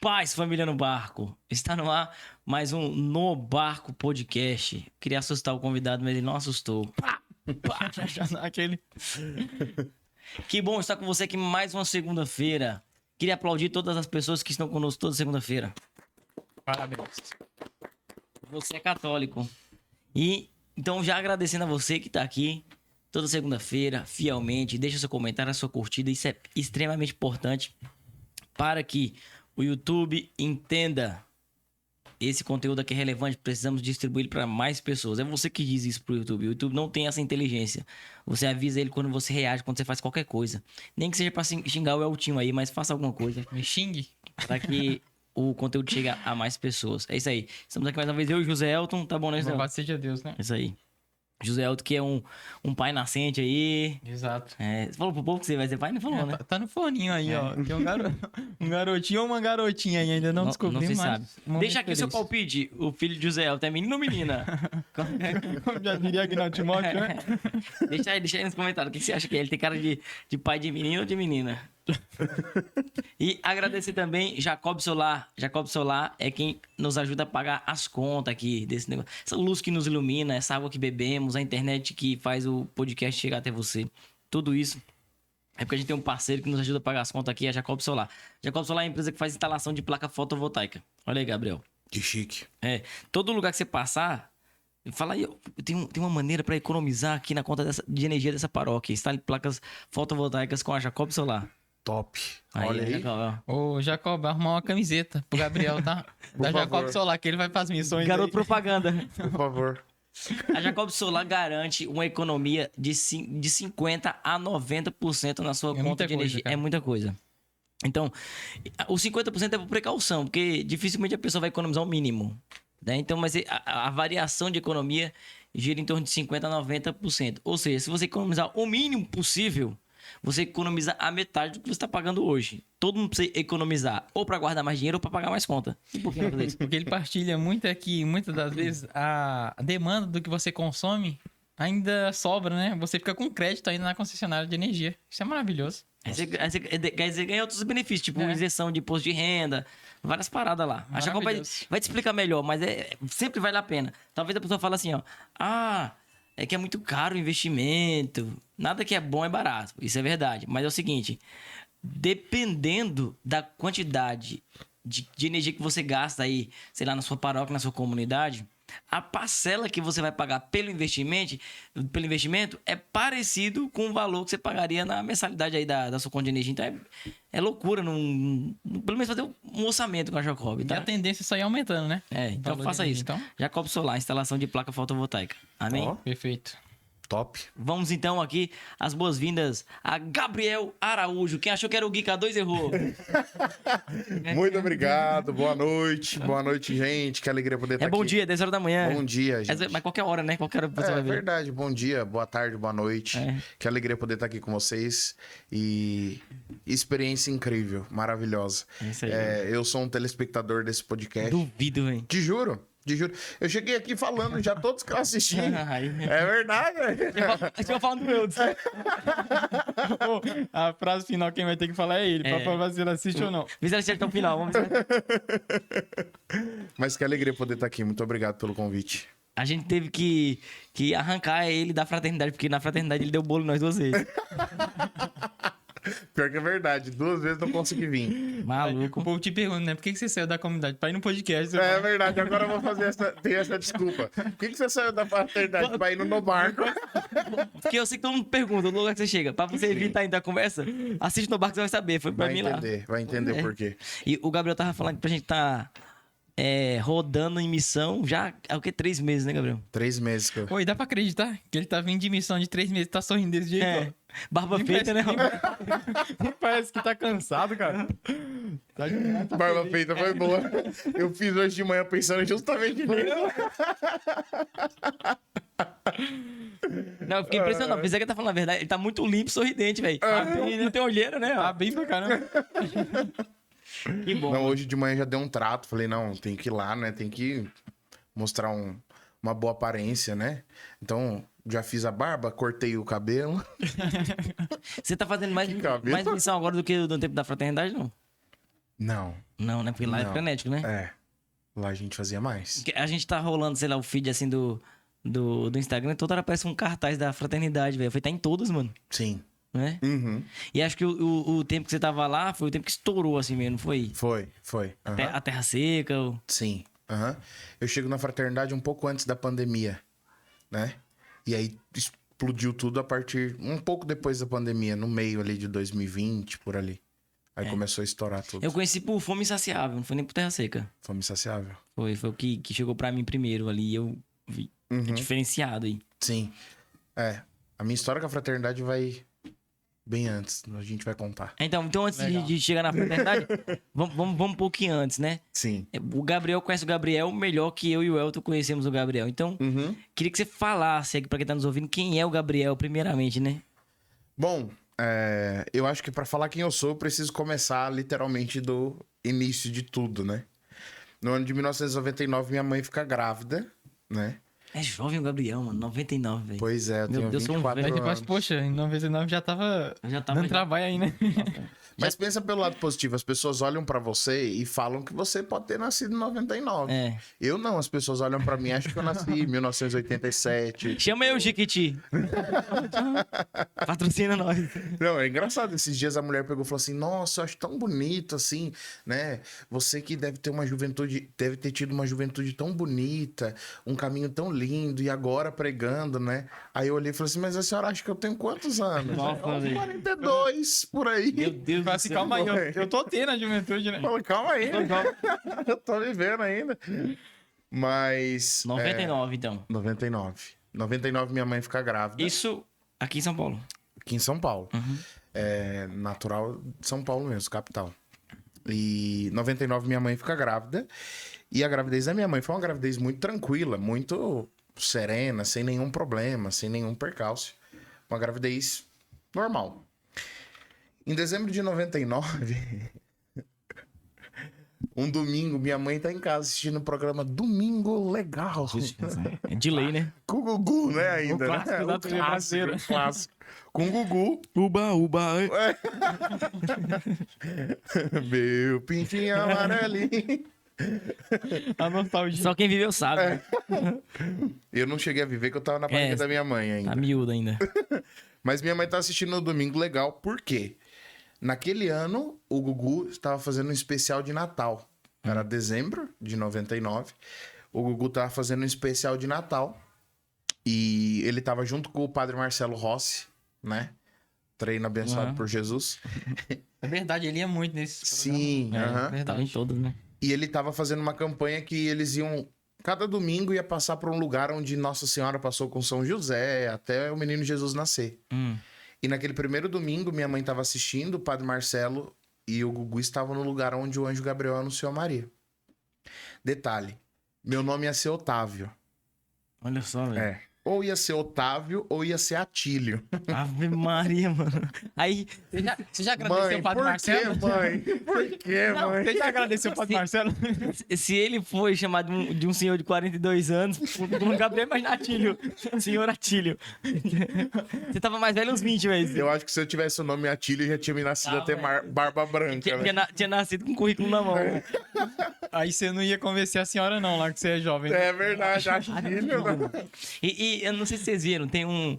Paz, família no barco. Está no ar mais um No Barco Podcast. Queria assustar o convidado, mas ele não assustou. Pá, já dá aquele... Que bom estar com você aqui mais uma segunda-feira. Queria aplaudir todas as pessoas que estão conosco toda segunda-feira. Parabéns. Você é católico. E então já agradecendo a você que está aqui toda segunda-feira, fielmente. Deixa seu comentário, a sua curtida. Isso é extremamente importante para que o YouTube entenda esse conteúdo aqui é relevante, precisamos distribuir para mais pessoas. É você que diz isso pro YouTube. O YouTube não tem essa inteligência. Você avisa ele quando você reage, quando você faz qualquer coisa. Nem que seja para xingar o Eltinho aí, mas faça alguma coisa. Me xingue. Para que o conteúdo chegue a mais pessoas. É isso aí. Estamos aqui mais uma vez, eu e o José Elton. Tá bom, né, José? Louvado seja Deus, né? É isso aí. José Elton, que é um pai nascente aí. Exato. Você falou pro povo que você vai ser pai? Não falou, né? Tá no foninho aí, ó. Tem um garotinho ou uma garotinha aí, ainda não descobri, não se mas... sabe. Deixa aqui o seu feliz. palpite. O filho de José Elton é menino ou menina? Como já diria aqui na Timóteo, né? Deixa aí nos comentários. O que você acha que é? Ele tem cara de pai de menino ou de menina? E agradecer também Jacob Solar. Jacob Solar é quem nos ajuda a pagar as contas aqui desse negócio. Essa luz que nos ilumina, essa água que bebemos, a internet que faz o podcast chegar até você. Tudo isso é porque a gente tem um parceiro que nos ajuda a pagar as contas aqui, é a Jacob Solar. Jacob Solar é a empresa que faz instalação de placa fotovoltaica. Olha aí, Gabriel. Que chique. Todo lugar que você passar, fala aí, tem uma maneira para economizar aqui na conta de energia dessa paróquia. Instale placas fotovoltaicas com a Jacob Solar. Top. Olha aí. Jacob, ó. Ô, Jacob, vai arrumar uma camiseta pro Gabriel, tá? Da favor. Jacob Solar, que ele vai pras missões Garoto aí. propaganda. Por favor. A Jacob Solar garante uma economia de 50% a 90% na sua conta muita de coisa, energia. cara. É muita coisa. Então, os 50% é por precaução, porque dificilmente a pessoa vai economizar o mínimo. Né? Então, mas a variação de economia gira em torno de 50% a 90%. Ou seja, se você economizar o mínimo possível, você economiza a metade do que você está pagando hoje. Todo mundo precisa economizar ou para guardar mais dinheiro ou para pagar mais conta. E por que não fazer isso? Porque ele partilha muito aqui, muitas das vezes, a demanda do que você consome ainda sobra, né? Você fica com crédito ainda na concessionária de energia. Isso é maravilhoso. Aí você ganha outros benefícios, tipo isenção de imposto de renda, várias paradas lá. A Jacob vai te explicar melhor, mas sempre vale a pena. Talvez a pessoa fale assim, ó. É que é muito caro o investimento. Nada que é bom é barato. Isso é verdade. Mas é o seguinte, dependendo da quantidade de energia que você gasta aí, sei lá, na sua paróquia, na sua comunidade, a parcela que você vai pagar pelo investimento é parecido com o valor que você pagaria na mensalidade aí da sua conta de energia. Então é loucura, pelo menos fazer um orçamento com a Jacob, E tá? a tendência é só ir aumentando, né? Então Valor faça de- isso. Então, Jacob Solar, instalação de placa fotovoltaica. Amém? Ó. perfeito. Top. Vamos então aqui as boas-vindas a Gabriel Araújo. Quem achou que era o Gui K2 errou. Muito obrigado. Boa noite. Boa noite, gente. Que alegria poder estar É aqui. bom dia, 10 horas da manhã. Bom dia, gente. Mas qualquer hora, né? Qualquer hora você É vai ver. verdade. Bom dia, boa tarde, boa noite. É. Que alegria poder estar aqui com vocês. E experiência incrível, maravilhosa. É isso aí. Eu sou um telespectador desse podcast. Duvido, velho. Te juro. Te juro. Eu cheguei aqui falando já todos que eu assisti. Ai. É verdade. Você vai falando do meu. Ô, a frase final quem vai ter que falar é ele, pra falar se ele assiste ou não. Vê se ele chega até o final. Vamos ver. Mas que alegria poder estar aqui. Muito obrigado pelo convite. A gente teve que arrancar ele da fraternidade, porque na fraternidade ele deu bolo nós duas vezes. Pior que é verdade. 2 vezes não consegui vir. O Maluco. povo te pergunta, né? Por que você saiu da comunidade? Pra ir no podcast. Você É fala, verdade, agora eu vou fazer ter essa desculpa. Por que você saiu da fraternidade pra ir no barco? Porque eu sei que todo mundo pergunta, no lugar que você chega. Pra você evitar ainda a conversa, assiste no barco que você vai saber. Foi pra mim lá. Vai entender por quê. E o Gabriel tava falando que pra gente tá rodando em missão já há o quê? 3 meses, né, Gabriel? 3 meses que eu... Oi, dá pra acreditar que ele tá vindo de missão de 3 meses e tá sorrindo desse jeito, ó. Barba feita, né? Nem parece que tá cansado, cara. Tá demais, tá Barba feliz. feita foi boa. Eu fiz hoje de manhã pensando justamente nisso. Não, eu fiquei impressionado. Pensei que ele tá falando a verdade. Ele tá muito limpo e sorridente, velho. Não tem olheira, né? Tá bem pra caramba. Que bom. Não, hoje de manhã já deu um trato. Falei, não, tem que ir lá, né? Tem que mostrar uma boa aparência, né? Então, já fiz a barba, cortei o cabelo. Você tá fazendo mais cabelo. missão agora do que no tempo da fraternidade, não? Não. Não, né? Porque lá é Não. frenético, né? É. Lá a gente fazia mais. A gente tá rolando, sei lá, o feed assim do Instagram, toda hora aparece um cartaz da fraternidade, velho. Foi tá em todos, mano. Sim. Né? Uhum. E acho que o tempo que você tava lá foi o tempo que estourou assim mesmo, não foi? Foi. Aham. A terra seca. Sim. Aham. Eu chego na fraternidade um pouco antes da pandemia, né? E aí explodiu tudo a partir... Um pouco depois da pandemia, no meio ali de 2020, por ali. Aí começou a estourar tudo. Eu conheci por Fome Insaciável, não foi nem por Terra Seca. Fome insaciável. Foi o que chegou pra mim primeiro ali e eu vi. Diferenciado aí. Sim. A minha história com a fraternidade vai bem antes. A gente vai contar. Então antes Legal. de chegar na fraternidade, vamos um pouquinho antes, né? Sim. O Gabriel conhece o Gabriel melhor que eu e o Elton conhecemos o Gabriel. Então, queria que você falasse aqui pra quem tá nos ouvindo quem é o Gabriel, primeiramente, né? Bom, eu acho que pra falar quem eu sou, eu preciso começar literalmente do início de tudo, né? No ano de 1999, minha mãe fica grávida, né? É jovem o Gabriel, mano. 99, velho. Pois é, eu Meu tenho Deus, sou um 24 velho. anos. Mas, poxa, em 99 já tava Já tava dando trabalho aí, né? Mas pensa pelo lado positivo, as pessoas olham pra você e falam que você pode ter nascido em 99. É. Eu não, as pessoas olham pra mim e acham que eu nasci em 1987. Chama eu, Chiquiti. Patrocina nós. Não, é engraçado. Esses dias a mulher pegou e falou assim: Nossa, eu acho tão bonito assim, né? Você que deve ter uma juventude, deve ter tido uma juventude tão bonita, um caminho tão lindo, e agora pregando, né? Aí eu olhei e falei assim: Mas a senhora acha que eu tenho quantos anos? Nossa, Eu, velho. 42, por aí. Meu Deus Fala do assim, céu. calma aí, eu tô tendo a juventude, né? Falei, calma aí, eu tô vivendo ainda. Mas. 99, então. 99. 99, minha mãe fica grávida. Isso aqui em São Paulo. Aqui em São Paulo. É natural de São Paulo mesmo, capital. E 99 minha mãe fica grávida. E a gravidez da minha mãe foi uma gravidez muito tranquila, muito serena, sem nenhum problema, sem nenhum percalço. Uma gravidez normal. Em dezembro de 99, um domingo, minha mãe tá em casa assistindo o programa Domingo Legal. É de lei, né? Com o Gugu, né, ainda. O clássico né? da TV brasileira. O clássico. Com o Gugu. Uba, uba. Meu pintinho amarelinho. A nostalgia. Só quem viveu sabe. Eu não cheguei a viver, que eu tava na barriga da minha mãe ainda. Tá miúdo ainda. Mas minha mãe tá assistindo no Domingo Legal, por quê? Naquele ano, o Gugu estava fazendo um especial de Natal. Era dezembro de 99. O Gugu tava fazendo um especial de Natal. E ele tava junto com o padre Marcelo Rossi, né? Treino abençoado por Jesus. É verdade, ele ia muito nesse Sim, aham. Verdade. Tava em todos, né? E ele tava fazendo uma campanha que eles iam... Cada domingo ia passar por um lugar onde Nossa Senhora passou com São José, até o menino Jesus nascer. E naquele primeiro domingo, minha mãe estava assistindo, o padre Marcelo e o Gugu estavam no lugar onde o anjo Gabriel anunciou a Maria. Detalhe, meu nome ia ser Otávio. Olha só, velho. Ou ia ser Otávio ou ia ser Atílio. Ave Maria, mano. Aí, Você já agradeceu Mãe, o Padre por Marcelo? que, mãe? Por que, mãe? Você já agradeceu o Padre Marcelo? se ele foi chamado de um senhor de 42 anos, o Gabriel mais Atílio. Senhor Atílio. Você tava mais velho uns 20, velho. Eu acho que se eu tivesse o nome Atílio, eu já tinha me nascido até barba branca. né? Tinha nascido com currículo na mão. Aí você não ia convencer a senhora não, lá que você é jovem. É verdade, Atílio. E eu não sei se vocês viram, tem um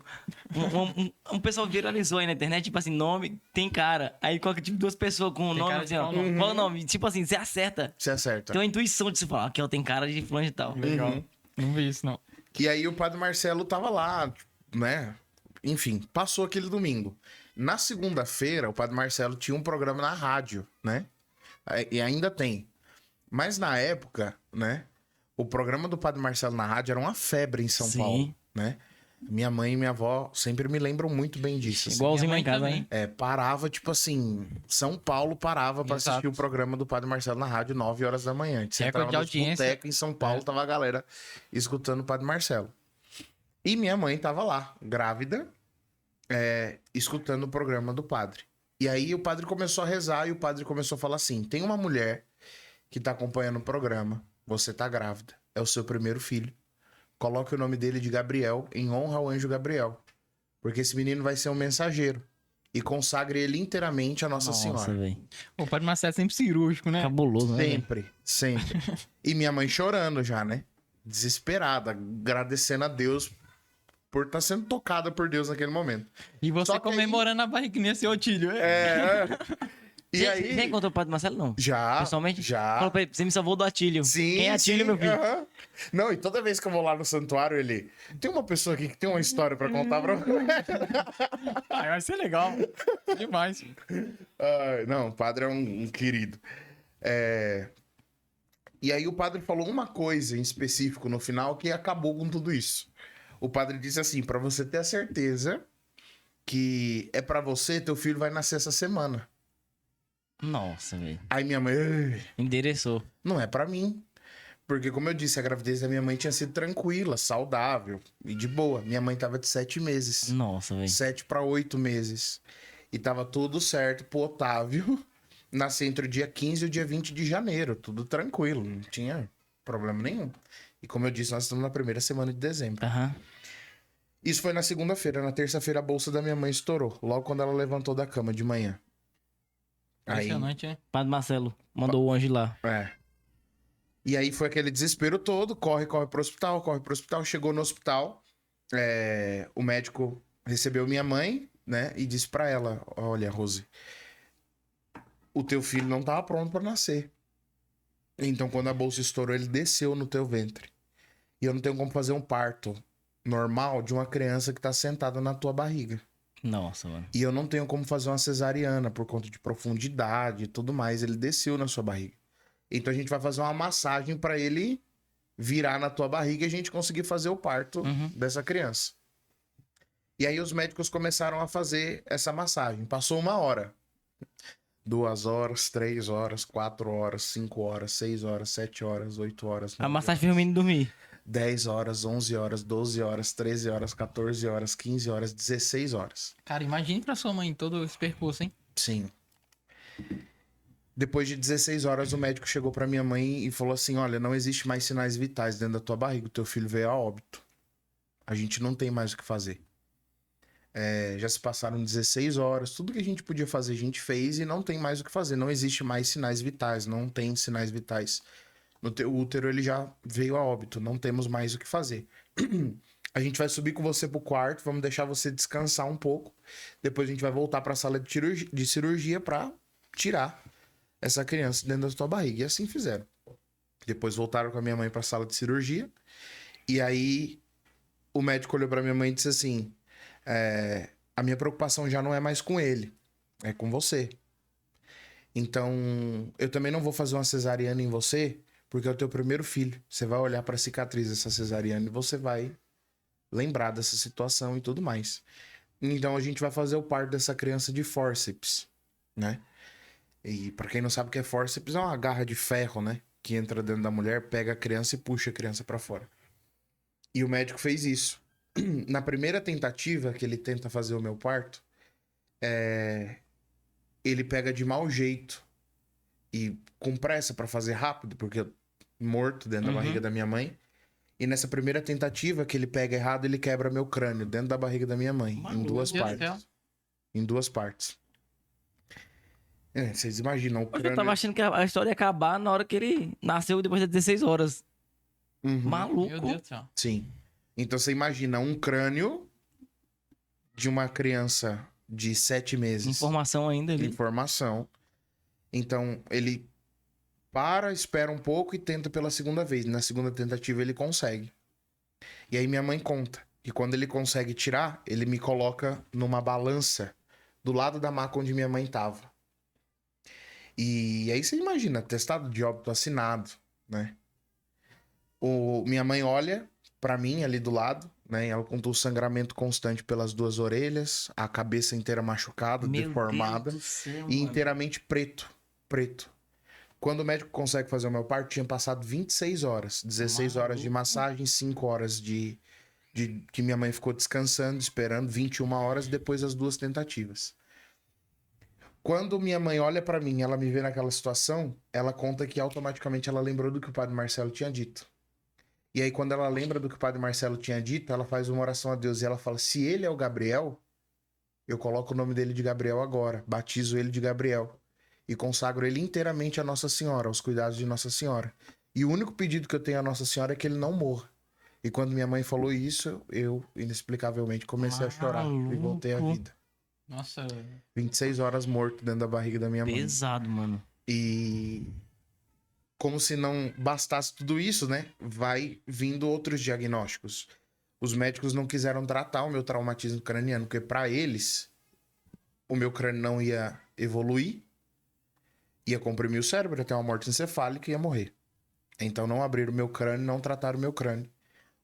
pessoal viralizou aí na internet, tipo assim, nome, tem cara. Aí coloca tipo duas pessoas com o Tem nome, cara assim, de ó. qual nome? Qual o nome? Tipo assim, você acerta. Você acerta. Tem uma intuição de se falar, aqui ó, tem cara de fulano e tal. Legal. Não vi isso, não. E aí o padre Marcelo tava lá, né? Enfim, passou aquele domingo. Na segunda-feira, o padre Marcelo tinha um programa na rádio, né? E ainda tem. Mas na época, né? O programa do padre Marcelo na rádio era uma febre em São Sim. Paulo, né? Minha mãe e minha avó sempre me lembram muito bem disso. assim. Igualzinho lá Minha em mãe casa, também. né? Parava, tipo assim, São Paulo parava pra Exato. assistir o programa do Padre Marcelo na rádio 9 horas da manhã. A gente Recorde entrava de nos audiência. botecos em São Paulo, tava a galera escutando o Padre Marcelo. E minha mãe tava lá, grávida, escutando o programa do padre. E aí o padre começou a rezar e o padre começou a falar assim: tem uma mulher que tá acompanhando o programa, você tá grávida, é o seu primeiro filho. Coloque o nome dele de Gabriel em honra ao anjo Gabriel. Porque esse menino vai ser um mensageiro. e consagre ele inteiramente a Nossa Senhora. velho. O Padre Marcelo é sempre cirúrgico, né? Cabuloso, né? velho? Sempre, sempre. E minha mãe chorando já, né? Desesperada, agradecendo a Deus por estar sendo tocada por Deus naquele momento. E você Só que comemorando a barriguinha, seu Otílio. E Você aí... já encontrou o Padre Marcelo, não? Já, Pessoalmente? já. Falou pra ele, você me salvou do Atílio. Sim, Quem é Atílio, sim, meu filho? aham. Não, e toda vez que eu vou lá no santuário, ele... Tem uma pessoa aqui que tem uma história pra contar pra você. Ah, vai ser legal. Demais. Ai, não, o padre é um querido. E aí o padre falou uma coisa em específico no final que acabou com tudo isso. O padre disse assim, pra você ter a certeza que é pra você, teu filho vai nascer essa semana. Nossa, velho. Aí minha mãe... "Ai, Endereçou. não é pra mim. Porque, como eu disse, a gravidez da minha mãe tinha sido tranquila, saudável e de boa. Minha mãe tava de 7 meses. Nossa, velho. 7 para 8 meses. E tava tudo certo pro Otávio nascer entre o dia 15 e o dia 20 de janeiro. Tudo tranquilo, não tinha problema nenhum. E como eu disse, nós estamos na primeira semana de dezembro. Aham. Isso foi na segunda-feira. Na terça-feira a bolsa da minha mãe estourou. Logo quando ela levantou da cama de manhã. Aí, Impressionante, né? Padre Marcelo mandou o anjo lá. E aí foi aquele desespero todo. Corre pro hospital, corre pro hospital. Chegou no hospital. O médico recebeu minha mãe, né? E disse pra ela, olha, Rose, o teu filho não tava pronto pra nascer. Então, quando a bolsa estourou, ele desceu no teu ventre. E eu não tenho como fazer um parto normal de uma criança que tá sentada na tua barriga. Nossa, mano. E eu não tenho como fazer uma cesariana por conta de profundidade e tudo mais. Ele desceu na sua barriga. Então, a gente vai fazer uma massagem pra ele virar na tua barriga e a gente conseguir fazer o parto dessa criança. E aí, os médicos começaram a fazer essa massagem. Passou 1 hora. 2 horas, 3 horas, 4 horas, 5 horas, 6 horas, 7 horas, 8 horas. A massagem fez o menino dormir. 10 horas, 11 horas, 12 horas, 13 horas, 14 horas, 15 horas, 16 horas. Cara, imagine pra sua mãe todo esse percurso, hein? Sim. Depois de 16 horas, o médico chegou pra minha mãe e falou assim, olha, não existe mais sinais vitais dentro da tua barriga, o teu filho veio a óbito. A gente não tem mais o que fazer. Já se passaram 16 horas, tudo que a gente podia fazer a gente fez e não tem mais o que fazer. Não existe mais sinais vitais, não tem sinais vitais. No teu útero ele já veio a óbito, não temos mais o que fazer. A gente vai subir com você pro quarto, vamos deixar você descansar um pouco. Depois a gente vai voltar pra sala de cirurgia pra tirar essa criança dentro da tua barriga. E assim fizeram. Depois voltaram com a minha mãe pra sala de cirurgia. E aí o médico olhou pra minha mãe e disse assim... a minha preocupação já não é mais com ele, é com você. Então, eu também não vou fazer uma cesariana em você, porque é o teu primeiro filho. Você vai olhar para a cicatriz dessa cesariana e você vai lembrar dessa situação e tudo mais. Então, a gente vai fazer o parto dessa criança de fórceps, né? E para quem não sabe o que é fórceps, é uma garra de ferro, né? Que entra dentro da mulher, pega a criança e puxa a criança para fora. E o médico fez isso. Na primeira tentativa que ele tenta fazer o meu parto, ele pega de mau jeito e com pressa pra fazer rápido, porque eu morto dentro da barriga da minha mãe. E nessa primeira tentativa que ele pega errado, ele quebra meu crânio dentro da barriga da minha mãe, em duas partes. Em 2 partes. Vocês imaginam o crânio... Eu tava achando que a história ia acabar na hora que ele nasceu depois das 16 horas. Maluco. Meu Deus do céu. Sim. Então você imagina um crânio de uma criança de 7 meses. Informação ainda ali. Informação. Então ele espera um pouco e tenta pela segunda vez. Na segunda tentativa ele consegue. E aí minha mãe conta que quando ele consegue tirar, ele me coloca numa balança do lado da maca onde minha mãe tava. E aí você imagina, atestado de óbito assinado, né? Minha mãe olha pra mim ali do lado, né? Ela contou o sangramento constante pelas 2 orelhas, a cabeça inteira machucada, deformada. Deus do céu, e mano. inteiramente preto. Quando o médico consegue fazer o meu parto, tinha passado 26 horas. 16 horas de massagem, 5 horas de que minha mãe ficou descansando, esperando, 21 horas depois das 2 tentativas. Quando minha mãe olha pra mim, ela me vê naquela situação, ela conta que automaticamente ela lembrou do que o padre Marcelo tinha dito. E aí, quando ela lembra do que o padre Marcelo tinha dito, ela faz uma oração a Deus e ela fala, se ele é o Gabriel, eu coloco o nome dele de Gabriel agora, batizo ele de Gabriel e consagro ele inteiramente a Nossa Senhora, aos cuidados de Nossa Senhora. E o único pedido que eu tenho a Nossa Senhora é que ele não morra. E quando minha mãe falou isso, eu inexplicavelmente comecei a chorar e voltei à vida. Nossa. 26 horas morto dentro da barriga da minha mãe. Pesado, mano. E como se não bastasse tudo isso, né? Vai vindo outros diagnósticos. Os médicos não quiseram tratar o meu traumatismo craniano, porque para eles o meu crânio não ia evoluir, ia comprimir o cérebro, ia ter uma morte encefálica e ia morrer. Então não abriram o meu crânio, não trataram o meu crânio.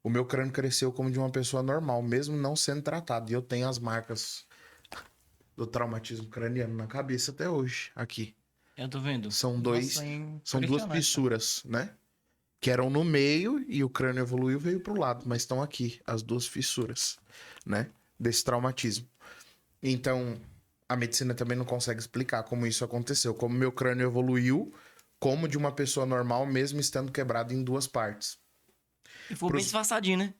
O meu crânio cresceu como de uma pessoa normal, mesmo não sendo tratado. E eu tenho as marcas do traumatismo craniano na cabeça até hoje, aqui. Eu tô vendo. São Nossa, duas fissuras, né? Que eram no meio e o crânio evoluiu e veio pro lado, mas estão aqui, as duas fissuras, né? Desse traumatismo. Então, a medicina também não consegue explicar como isso aconteceu, como meu crânio evoluiu, como de uma pessoa normal, mesmo estando quebrado em duas partes. E foi bem disfarçadinho, né?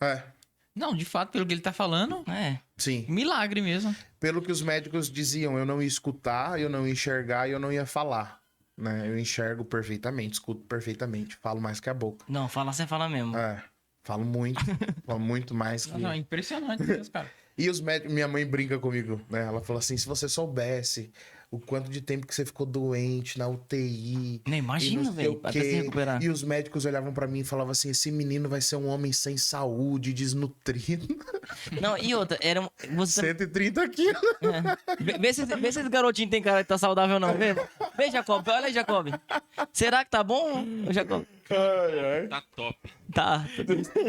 É, Não, de fato, pelo que ele tá falando, É. sim. milagre mesmo. Pelo que os médicos diziam, eu não ia escutar, eu não ia enxergar e eu não ia falar, né? Eu enxergo perfeitamente, escuto perfeitamente, falo mais que a boca. Não, fala sem falar mesmo. É, falo muito mais que... Não, é impressionante mesmo, cara. E os médicos, minha mãe brinca comigo, né? Ela fala assim, se você soubesse o quanto de tempo que você ficou doente na UTI... Nem imagina, e não sei velho, o até se quê. recuperar. E os médicos olhavam pra mim e falavam assim, esse menino vai ser um homem sem saúde, desnutrido. Não, e outra, era. Você 130 quilos. Vê se esse garotinho tem cara que tá saudável ou não. Vê, Jacob. Olha aí, Jacob. Será que tá bom, Jacob? Tá top. Tá.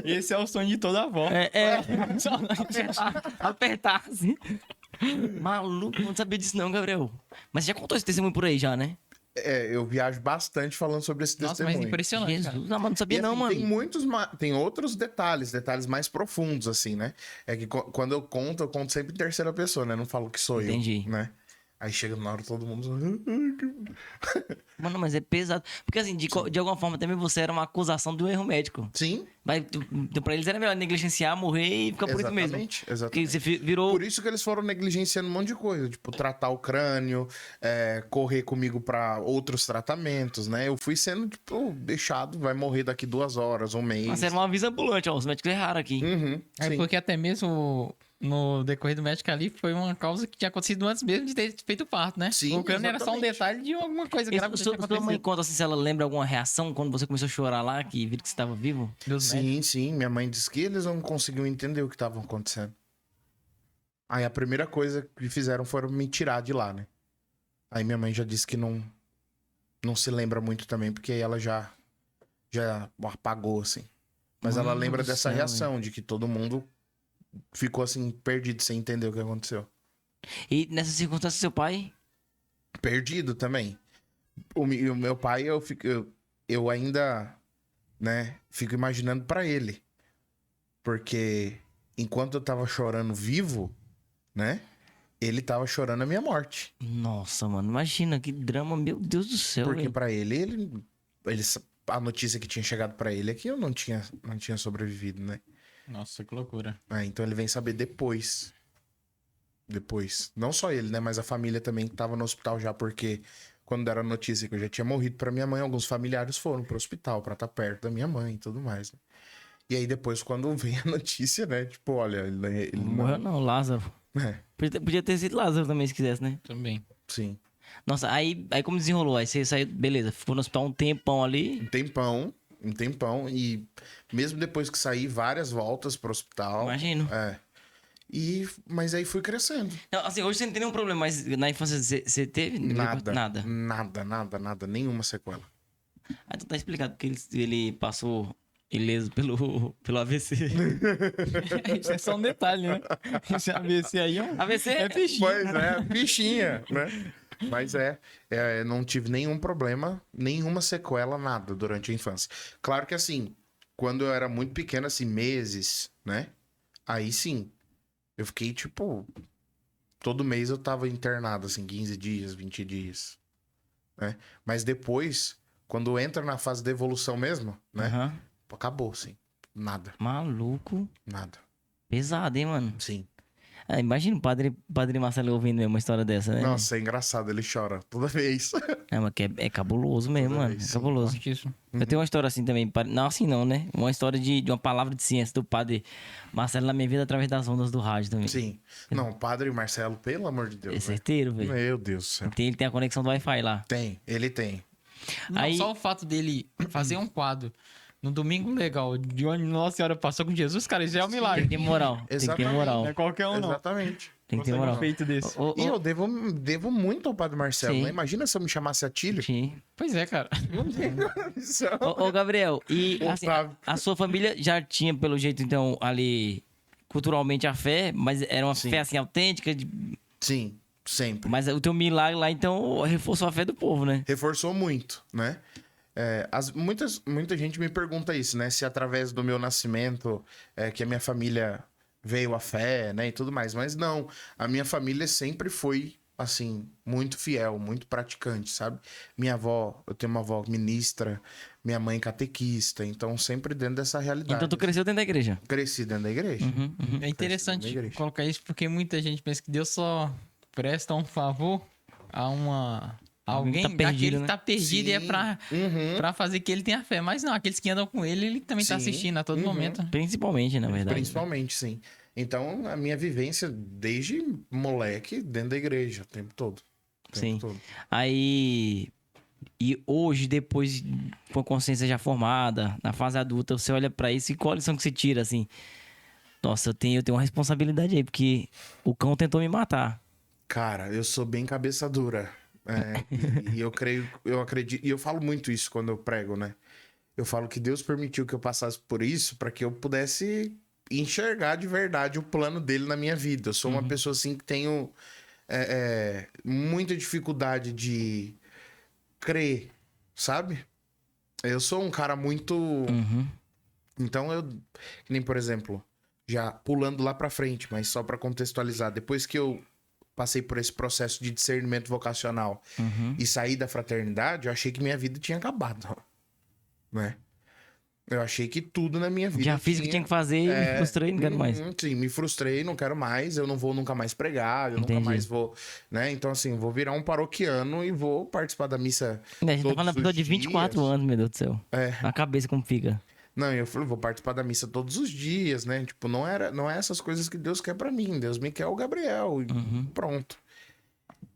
Esse é o sonho de toda avó. Apertar, assim. Maluco, não sabia disso não, Gabriel. Mas você já contou esse testemunho por aí já, né? É, eu viajo bastante falando sobre esse Nossa, testemunho. mas impressionante, cara. Jesus, não sabia E, não, assim, mano. Tem tem outros detalhes mais profundos, assim, né? É que quando eu conto sempre em terceira pessoa, né? Não falo que sou Entendi. eu, né? Aí chega na hora todo mundo... Mano, mas é pesado. Porque assim, de alguma forma também você era uma acusação de um erro médico. Sim, Mas pra eles era melhor negligenciar, morrer e ficar por isso mesmo. exatamente. Porque você virou. Por isso que eles foram negligenciando um monte de coisa. Tipo, tratar o crânio, correr comigo pra outros tratamentos, né? Eu fui sendo, tipo, deixado, vai morrer daqui 2 horas, um mês. Mas era uma avisa ambulante, ó. Os médicos erraram aqui. Uhum, É sim. porque até mesmo no decorrer do médico ali foi uma causa que tinha acontecido antes mesmo de ter feito o parto, né? Sim, O crânio era só um exatamente. detalhe de alguma coisa E grave que sua tinha mãe acontecido. conta assim, se ela lembra alguma reação quando você começou a chorar lá, que viram que você estava vivo? Dos médicos. Sim. Minha mãe disse que eles não conseguiam entender o que estava acontecendo. Aí a primeira coisa que fizeram foi me tirar de lá, né? Aí minha mãe já disse que não se lembra muito também, porque aí ela já apagou, assim. Mas ela Mano lembra do dessa céu, reação, de que todo mundo ficou assim, perdido, sem entender o que aconteceu. E nessa circunstância, seu pai. Perdido também. O meu pai, eu ainda, né, fico imaginando pra ele. Porque enquanto eu tava chorando vivo, né, ele tava chorando a minha morte. Nossa, mano, imagina que drama, meu Deus do céu. Porque velho. pra ele, a notícia que tinha chegado pra ele é que eu não tinha sobrevivido, né? Nossa, que loucura. Então ele vem saber depois. Não só ele, né? Mas a família também que tava no hospital já, porque quando deram a notícia que eu já tinha morrido pra minha mãe, alguns familiares foram pro hospital pra estar perto da minha mãe e tudo mais, né? E aí depois, quando vem a notícia, né? Tipo, olha, ele Não morreu, não, Lázaro. É, Podia ter sido Lázaro também, se quisesse, né? Também. sim. Nossa, aí como desenrolou? Aí você saiu, beleza, ficou no hospital um tempão ali. Um tempão. E mesmo depois que saí, várias voltas pro hospital. Imagino. Mas aí fui crescendo. Não, assim, hoje você não tem nenhum problema, mas na infância você teve? Nada. Nada. Nada. Nenhuma sequela. Ah, então tá explicado porque ele passou ileso pelo AVC. Isso é só um detalhe, né? Esse AVC aí é um... AVC? É peixinho. Pois é, bichinha, né? Mas não tive nenhum problema, nenhuma sequela, nada durante a infância. Claro que assim, quando eu era muito pequeno, assim, meses, né? Aí sim, eu fiquei tipo, todo mês eu tava internado, assim, 15 dias, 20 dias, né? Mas depois, quando entra na fase da evolução mesmo, né? Aham. Acabou, assim, nada, Maluco. nada, Pesado, hein, mano? sim. Imagina o padre Marcelo ouvindo mesmo uma história dessa, né? Nossa, é engraçado, ele chora toda vez. Mas que é cabuloso mesmo, Toda mano. vez, É sim. cabuloso. Fortíssimo. Eu tenho uma história assim também. Não, assim não, né? Uma história de uma palavra de ciência do padre Marcelo na minha vida através das ondas do rádio também. Sim. Não, o padre Marcelo, pelo amor de Deus. É né? certeiro, velho. Meu Deus do céu. Ele tem a conexão do Wi-Fi lá. Tem, ele tem. Não, Aí- só o fato dele fazer um quadro no Domingo Legal, de onde Nossa Senhora passou com Jesus, cara, isso já é um Tem milagre. que ter moral. Tem que ter Exatamente. moral. Não é qualquer um, não. Exatamente. Tem que ter Consegue moral. um feito desse. Ô, ô, E eu devo muito ao padre Marcelo, Sim. né? Imagina se eu me chamasse Atílio. sim. Pois é, cara. Ô, Gabriel, e assim, Otávio. a sua família já tinha, pelo jeito, então, ali, culturalmente a fé, mas era uma Sim. fé, assim, autêntica, Sim, sempre. mas o teu milagre lá, então, reforçou a fé do povo, né? Reforçou muito, né? Muita gente me pergunta isso, né? Se através do meu nascimento que a minha família veio à fé, né? E tudo mais. Mas não, a minha família sempre foi, assim, muito fiel, muito praticante, sabe? Minha avó, eu tenho uma avó ministra, minha mãe catequista, então sempre dentro dessa realidade. Então, tu cresceu dentro da igreja. Cresci dentro da igreja. Uhum, uhum. É interessante Na igreja. colocar isso porque muita gente pensa que Deus só presta um favor a Alguém alguém que tá perdido, daquele né? que tá perdido e é Sim. pra fazer que ele tenha fé. Mas não, aqueles que andam com ele também tá Sim. assistindo a todo Uhum. momento. né? Principalmente, na verdade. Principalmente, sim. Então, a minha vivência desde moleque dentro da igreja, o tempo todo. O tempo Sim. todo. Aí... E hoje, depois, com a consciência já formada, na fase adulta, você olha pra isso e qual a lição que você tira, assim? Nossa, eu tenho uma responsabilidade aí, porque o cão tentou me matar. Cara, eu sou bem cabeça dura. E eu acredito, e eu falo muito isso quando eu prego, né? Eu falo que Deus permitiu que eu passasse por isso para que eu pudesse enxergar de verdade o plano dele na minha vida. Eu sou uma pessoa assim que tenho muita dificuldade de crer, sabe? Eu sou um cara muito. Uhum. Então que nem por exemplo, já pulando lá pra frente, mas só pra contextualizar, depois que eu passei por esse processo de discernimento vocacional Uhum. e saí da fraternidade, eu achei que minha vida tinha acabado, né? Eu achei que tudo na minha vida Já fiz o que tinha que fazer e me frustrei, não quero mais. Sim, me frustrei, não quero mais, eu não vou nunca mais pregar, eu nunca Entendi. mais vou, né? Então assim, vou virar um paroquiano e vou participar da missa A gente tá todos falando da pessoa os de 24 dias. anos, meu Deus do céu. A cabeça como fica. Não, eu falei, vou participar da missa todos os dias, né? Tipo, não é essas coisas que Deus quer pra mim. Deus me quer o Gabriel e pronto.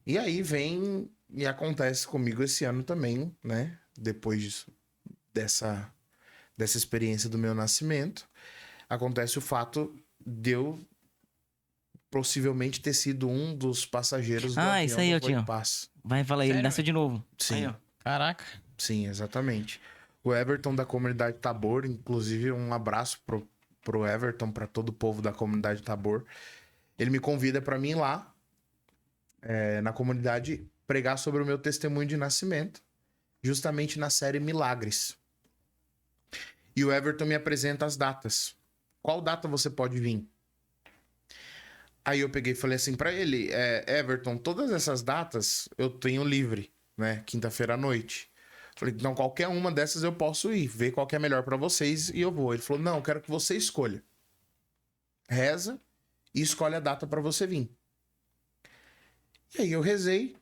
E aí vem e acontece comigo esse ano também, né? Depois dessa experiência do meu nascimento, acontece o fato de eu possivelmente ter sido um dos passageiros do avião isso aí, do eu Voo em tinha. Paz. Vai, fala aí, ele Sério, nasceu de novo. Sim. Aí, ó. Caraca. Sim, exatamente. O Everton da comunidade Tabor, inclusive um abraço pro Everton, para todo o povo da comunidade Tabor. Ele me convida para mim ir lá, na comunidade, pregar sobre o meu testemunho de nascimento, justamente na série Milagres. E o Everton me apresenta as datas. Qual data você pode vir? Aí eu peguei e falei assim para ele, Everton, todas essas datas eu tenho livre, né? Quinta-feira à noite. Falei, então qualquer uma dessas eu posso ir, ver qual que é melhor pra vocês e eu vou. Ele falou, não, eu quero que você escolha. Reza e escolhe a data pra você vir. E aí eu rezei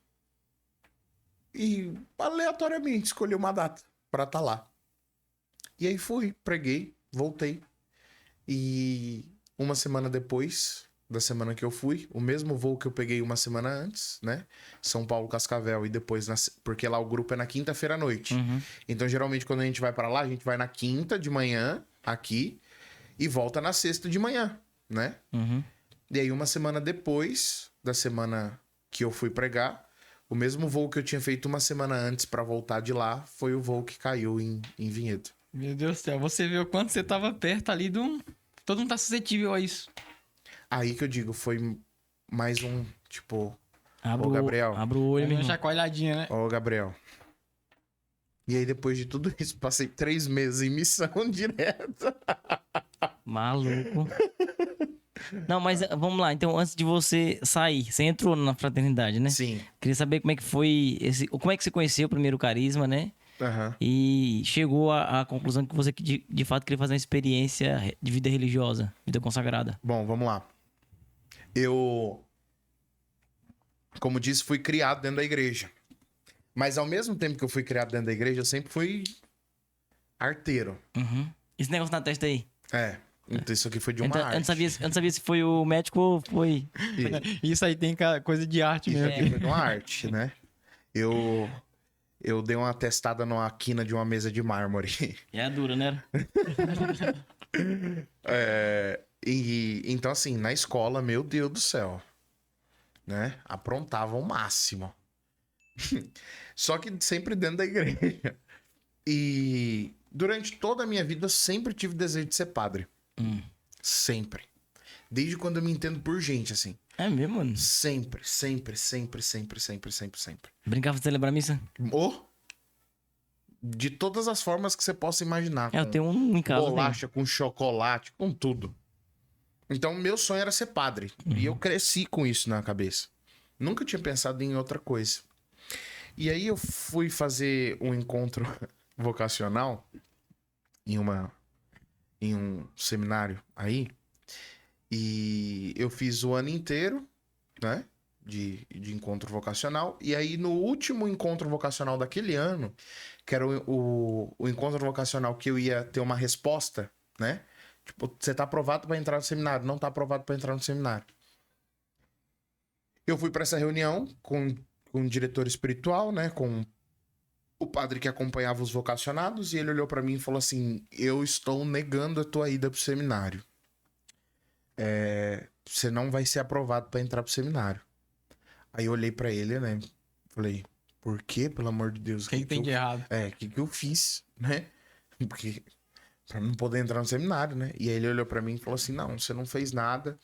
e aleatoriamente escolhi uma data pra estar lá. E aí fui, preguei, voltei. E uma semana depois da semana que eu fui, o mesmo voo que eu peguei uma semana antes, né? São Paulo, Cascavel, e depois, porque lá o grupo é na quinta-feira à noite. Uhum. Então, geralmente, quando a gente vai pra lá, a gente vai na quinta de manhã, aqui, e volta na sexta de manhã, né? Uhum. E aí, uma semana depois da semana que eu fui pregar, o mesmo voo que eu tinha feito uma semana antes pra voltar de lá, foi o voo que caiu em Vinhedo. Meu Deus do céu, você vê o quanto você tava perto ali de um... Todo mundo tá suscetível a isso. Aí que eu digo, foi mais um, tipo, Abre Ô, o Gabriel. Abre o olho, Aí meu uma irmão. chacoalhadinha, né? ó, Gabriel. E aí, depois de tudo isso, passei 3 meses em missão direta. Maluco. Não, mas vamos lá. Então, antes de você sair, você entrou na fraternidade, né? Sim. Queria saber como é que foi como é que você conheceu o primeiro carisma, né? Aham. E chegou à conclusão que você de fato queria fazer uma experiência de vida religiosa, vida consagrada. Bom, vamos lá. eu, como disse, fui criado dentro da igreja. Mas ao mesmo tempo que eu fui criado dentro da igreja, eu sempre fui arteiro. Uhum. Esse negócio na testa aí. Então isso aqui foi de uma Então, arte. eu não sabia se foi o médico ou foi... Isso aí tem coisa de arte Isso mesmo. aqui foi de uma arte, né? Eu dei uma testada numa quina de uma mesa de mármore. É dura, né? Então, assim, na escola, meu Deus do céu, né? Aprontava o máximo. Só que sempre dentro da igreja. E durante toda a minha vida, eu sempre tive desejo de ser padre. Sempre. Desde quando eu me entendo por gente, assim. É mesmo, mano? Sempre, sempre, sempre, sempre, sempre, sempre, sempre. Brincava de celebrar missa? De todas as formas que você possa imaginar. Eu tenho um em casa. Bolacha, com chocolate, com tudo. Então, meu sonho era ser padre. E eu cresci com isso na cabeça. Nunca tinha pensado em outra coisa. E aí eu fui fazer um encontro vocacional em um seminário aí. E eu fiz o ano inteiro, né? De encontro vocacional. E aí, no último encontro vocacional daquele ano, que era o encontro vocacional que eu ia ter uma resposta, né? Tipo, você tá aprovado para entrar no seminário, não tá aprovado para entrar no seminário. Eu fui para essa reunião com o diretor espiritual, né? Com o padre que acompanhava os vocacionados, e ele olhou para mim e falou assim: eu estou negando a tua ida pro seminário. Você não vai ser aprovado para entrar pro seminário. Aí eu olhei pra ele, né? Falei, por quê? Pelo amor de Deus. O que tem de errado? O que eu fiz, né? Porque pra não poder entrar no seminário, né? E aí ele olhou pra mim e falou assim, não, você não fez nada.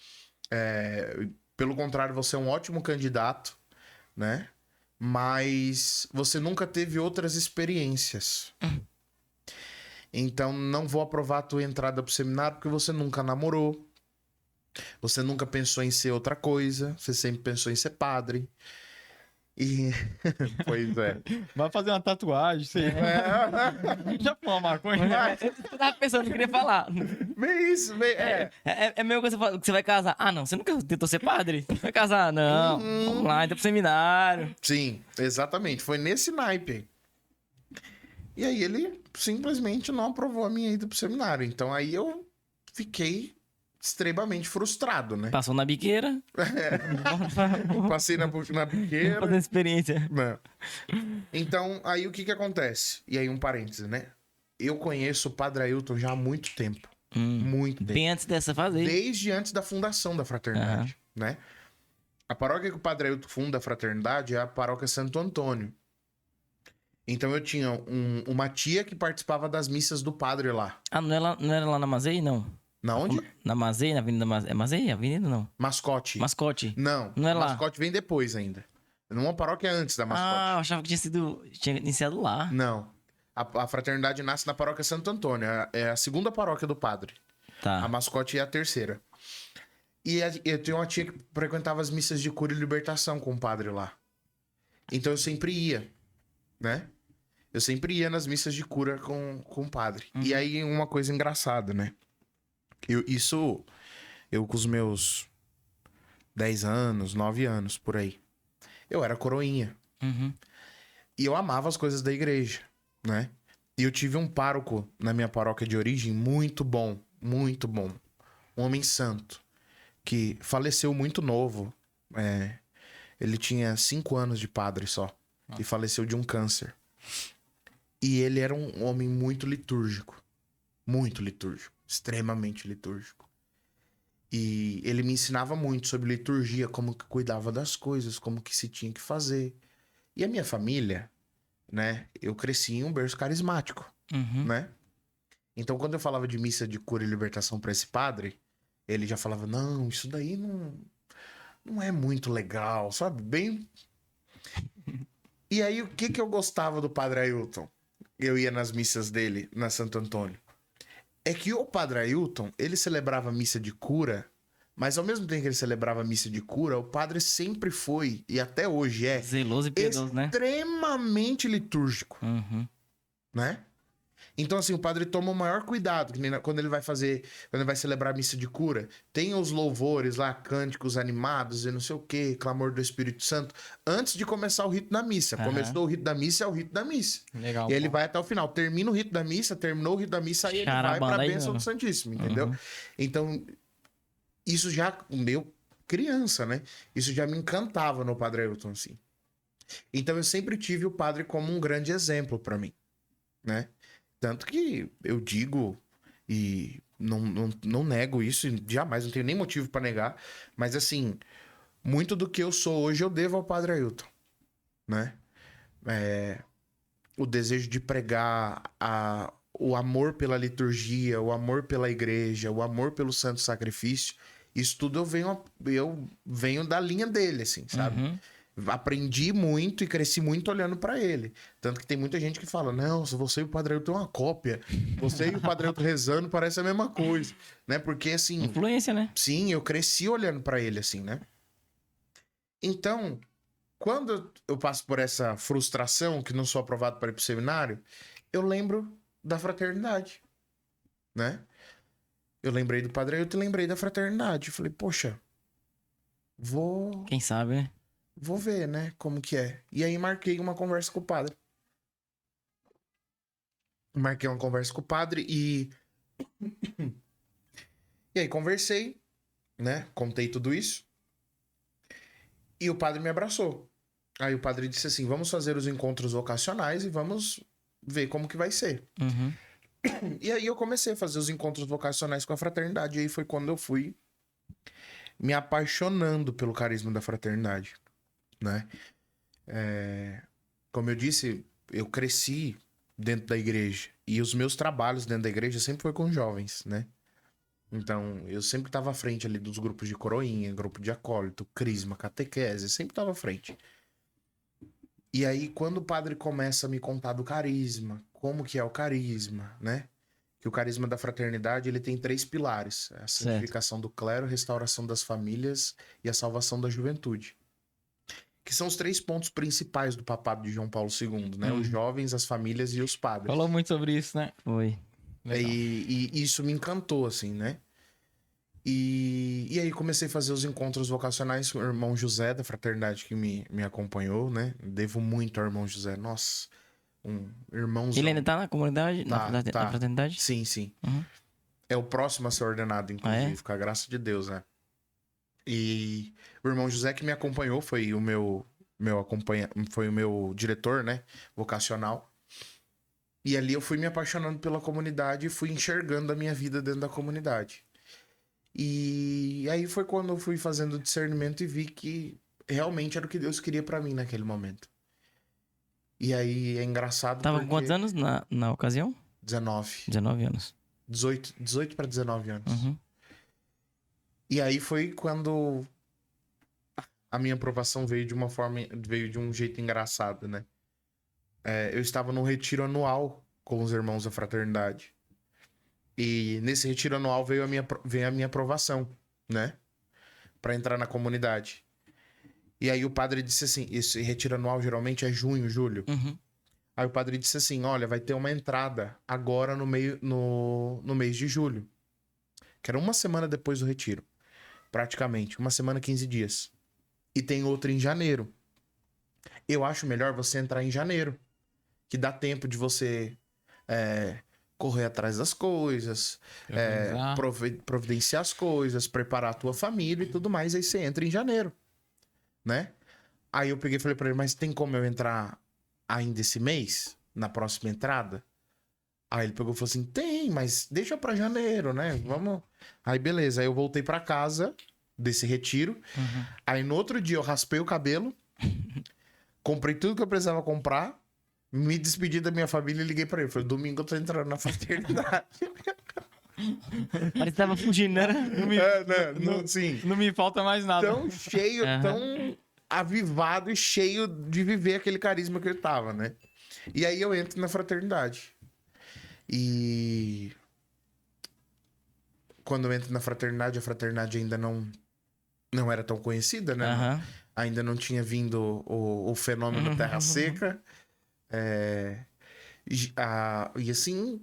Pelo contrário, você é um ótimo candidato, né? Mas você nunca teve outras experiências. Então não vou aprovar a tua entrada pro seminário porque você nunca namorou. Você nunca pensou em ser outra coisa. Você sempre pensou em ser padre. E... pois é. Vai fazer uma tatuagem, sei. Já fumou uma maconha? Eu tava pensando, eu queria falar. Bem isso, bem... É meio que você fala que você vai casar. Ah, não, você nunca tentou ser padre? Vai casar? Não. Vamos lá, entra pro seminário. Sim, exatamente. Foi nesse naipe. E aí ele simplesmente não aprovou a minha ida pro seminário. Então aí eu fiquei extremamente frustrado, né? Passou na biqueira. Passei na biqueira. Fazendo experiência. Não. Então, aí o que acontece? E aí um parêntese, né? Eu conheço o Padre Ailton já há muito tempo. Muito tempo. Bem antes dessa fase. Desde antes da fundação da fraternidade, né? A paróquia que o Padre Ailton funda a fraternidade é a paróquia Santo Antônio. Então eu tinha uma tia que participava das missas do padre lá. Ah, não era lá na Mazei, não? Na onde? Na Mazei, na Avenida Mazei. É Mazei? Avenida não? Mascote. Mascote. Não. Não é lá. Mascote vem depois ainda. Numa paróquia antes da Mascote. Ah, eu achava que tinha iniciado lá. Não. A fraternidade nasce na paróquia Santo Antônio. É a segunda paróquia do padre. Tá. A Mascote é a terceira. E eu tenho uma tia que frequentava as missas de cura e libertação com o padre lá. Então eu sempre ia, né? Eu sempre ia nas missas de cura com o padre. E aí uma coisa engraçada, né? Eu com os meus 10 anos, 9 anos, por aí. Eu era coroinha. E eu amava as coisas da igreja, né? E eu tive um pároco na minha paróquia de origem muito bom, muito bom. Um homem santo, que faleceu muito novo. Ele tinha 5 anos de padre só. E faleceu de um câncer. E ele era um homem muito litúrgico. Muito litúrgico. Extremamente litúrgico. E ele me ensinava muito sobre liturgia, como que cuidava das coisas, como que se tinha que fazer. E a minha família, né? Eu cresci em um berço carismático, né? Então, quando eu falava de missa de cura e libertação para esse padre, ele já falava, não, isso daí não é muito legal, sabe? Bem... E aí, o que eu gostava do Padre Ailton? Eu ia nas missas dele, na Santo Antônio. É que o Padre Ailton, ele celebrava a missa de cura, mas ao mesmo tempo que ele celebrava a missa de cura, o padre sempre foi, e até hoje é, Zeloso e piedoso, né? extremamente litúrgico, né? Então, assim, o padre toma o maior cuidado, que nem quando ele vai celebrar a missa de cura, tem os louvores lá, cânticos animados e não sei o quê, clamor do Espírito Santo, antes de começar o rito da missa. Começou o rito da missa, é o rito da missa. Legal. E aí ele vai até o final. Termina o rito da missa, terminou o rito da missa, aí ele vai pra bênção do Santíssimo, entendeu? Então, isso já, meu, criança, né? Isso já me encantava no Padre Ailton, assim. Então, eu sempre tive o padre como um grande exemplo pra mim, né? Tanto que eu digo, e não nego isso, e jamais, não tenho nem motivo pra negar, mas assim, muito do que eu sou hoje eu devo ao Padre Ailton, né? O desejo de pregar, o amor pela liturgia, o amor pela igreja, o amor pelo santo sacrifício, isso tudo eu venho da linha dele, assim, sabe? Uhum. Aprendi muito e cresci muito olhando pra ele. Tanto que tem muita gente que fala, não, se você e o Padre Ailton é uma cópia. Você e o Padre Ailton rezando parece a mesma coisa, né? Porque, assim... Influência, né? Sim, eu cresci olhando pra ele, assim, né? Então, quando eu passo por essa frustração, que não sou aprovado para ir pro seminário, eu lembro da fraternidade, né? Eu lembrei do Padre Ailton e lembrei da fraternidade. Eu falei, poxa, Quem sabe, né? vou ver, né, como que é. E aí marquei uma conversa com o padre. Marquei uma conversa com o padre e... E aí conversei, né, contei tudo isso. E o padre me abraçou. Aí o padre disse assim, vamos fazer os encontros vocacionais e vamos ver como que vai ser. Uhum. E aí eu comecei a fazer os encontros vocacionais com a fraternidade. E aí foi quando eu fui me apaixonando pelo carisma da fraternidade, né? Como eu disse, eu cresci dentro da igreja. E os meus trabalhos dentro da igreja sempre foi com jovens, né? Então, eu sempre estava à frente ali dos grupos de coroinha, grupo de acólito, crisma, catequese, sempre estava à frente. E aí, quando o padre começa a me contar do carisma, como que é o carisma, né? Que o carisma da fraternidade, ele tem 3 pilares. A santificação do clero, restauração das famílias e a salvação da juventude. Que são os 3 pontos principais do papado de João Paulo II, né? Os jovens, as famílias e os padres. Falou muito sobre isso, né? Foi. E isso me encantou, assim, né? E aí comecei a fazer os encontros vocacionais com o irmão José, da fraternidade, que me acompanhou, né? Devo muito ao irmão José. Nossa, um irmãozão. Ele ainda tá na comunidade? Tá. Na fraternidade? Sim, sim. Uhum. É o próximo a ser ordenado, inclusive, Ah, com a graça de Deus, né? E o irmão José que me acompanhou foi o meu diretor, né? Vocacional. E ali eu fui me apaixonando pela comunidade e fui enxergando a minha vida dentro da comunidade. E aí foi quando eu fui fazendo discernimento e vi que realmente era o que Deus queria pra mim naquele momento. E aí é engraçado Tava porque... com quantos anos na ocasião? 19. 19 anos. 18 para 19 anos. Uhum. E aí foi quando a minha aprovação veio de um jeito engraçado, né? Eu estava num retiro anual com os irmãos da fraternidade. E nesse retiro anual veio a minha aprovação, né? Pra entrar na comunidade. E aí o padre disse assim, esse retiro anual geralmente é junho, julho. Uhum. Aí o padre disse assim, olha, vai ter uma entrada agora no mês de julho. Que era uma semana depois do retiro. Praticamente, uma semana, 15 dias. E tem outra em janeiro. Eu acho melhor você entrar em janeiro. Que dá tempo de você correr atrás das coisas, providenciar as coisas, preparar a tua família e tudo mais. Aí você entra em janeiro, né? Aí eu peguei e falei pra ele, mas tem como eu entrar ainda esse mês? Na próxima entrada? Aí ele pegou e falou assim, tem, mas deixa pra janeiro, né? Vamos... Aí beleza, aí eu voltei pra casa desse retiro. Uhum. Aí no outro dia eu raspei o cabelo, comprei tudo que eu precisava comprar, me despedi da minha família e liguei pra ele. Falei, domingo eu tô entrando na fraternidade. Parece que tava fugindo, né? Sim. Não me falta mais nada. Tão cheio, tão avivado e cheio de viver aquele carisma que eu tava, né? E aí eu entro na fraternidade. E quando eu entro na fraternidade, a fraternidade ainda não era tão conhecida, né? Uhum. Ainda não tinha vindo o fenômeno Terra Seca. E assim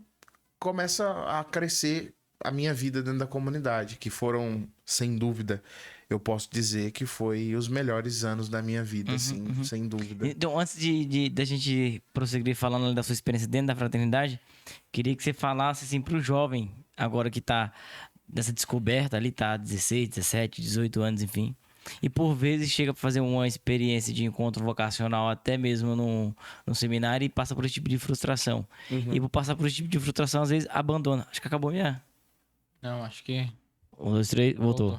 começa a crescer a minha vida dentro da comunidade, que foram, sem dúvida, eu posso dizer que foi os melhores anos da minha vida, assim, sem dúvida. Então, antes da gente prosseguir falando ali da sua experiência dentro da fraternidade, queria que você falasse assim pro jovem, agora que tá nessa descoberta ali, tá 16, 17, 18 anos, enfim. E por vezes chega para fazer uma experiência de encontro vocacional, até mesmo no seminário, e passa por esse tipo de frustração. E por passar por esse tipo de frustração, às vezes abandona. Acho que acabou minha. Não, acho que... 1, 2, 3, voltou.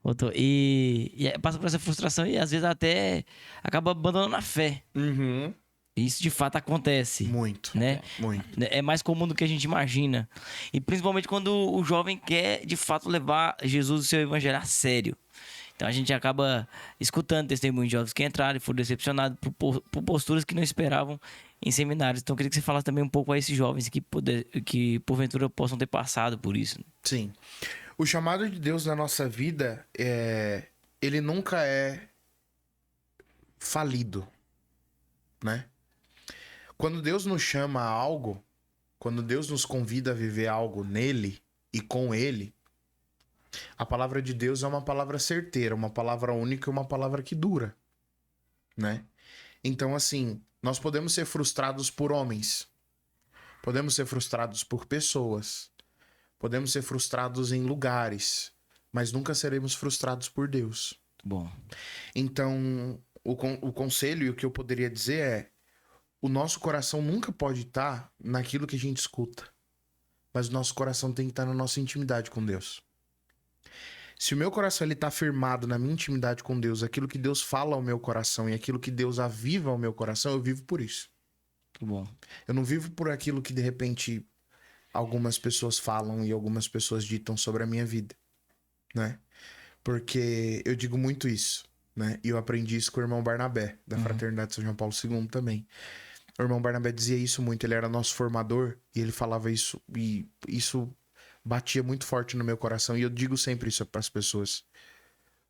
Voltou. E passa por essa frustração e às vezes até acaba abandonando a fé. Uhum. Isso de fato acontece. Muito, Né? muito. É mais comum do que a gente imagina. E principalmente quando o jovem quer de fato levar Jesus e o seu evangelho a sério. Então a gente acaba escutando testemunhos de jovens que entraram e foram decepcionados por posturas que não esperavam em seminários. Então eu queria que você falasse também um pouco a esses jovens que porventura possam ter passado por isso. Sim. O chamado de Deus na nossa vida, ele nunca é falido, né? Quando Deus nos chama a algo, quando Deus nos convida a viver algo nele e com ele, a palavra de Deus é uma palavra certeira, uma palavra única e uma palavra que dura, né? Então, assim, nós podemos ser frustrados por homens, podemos ser frustrados por pessoas, podemos ser frustrados em lugares, mas nunca seremos frustrados por Deus. Bom. Então, o conselho e o que eu poderia dizer é: o nosso coração nunca pode estar naquilo que a gente escuta, mas o nosso coração tem que estar na nossa intimidade com Deus. Se o meu coração está firmado na minha intimidade com Deus, aquilo que Deus fala ao meu coração e aquilo que Deus aviva ao meu coração, eu vivo por isso. Que bom. Eu não vivo por aquilo que de repente algumas pessoas falam e algumas pessoas ditam sobre a minha vida, né? Porque eu digo muito isso, né? E eu aprendi isso com o irmão Barnabé, da Fraternidade São João Paulo II também. O irmão Barnabé dizia isso muito, ele era nosso formador e ele falava isso, e isso batia muito forte no meu coração, e eu digo sempre isso para as pessoas: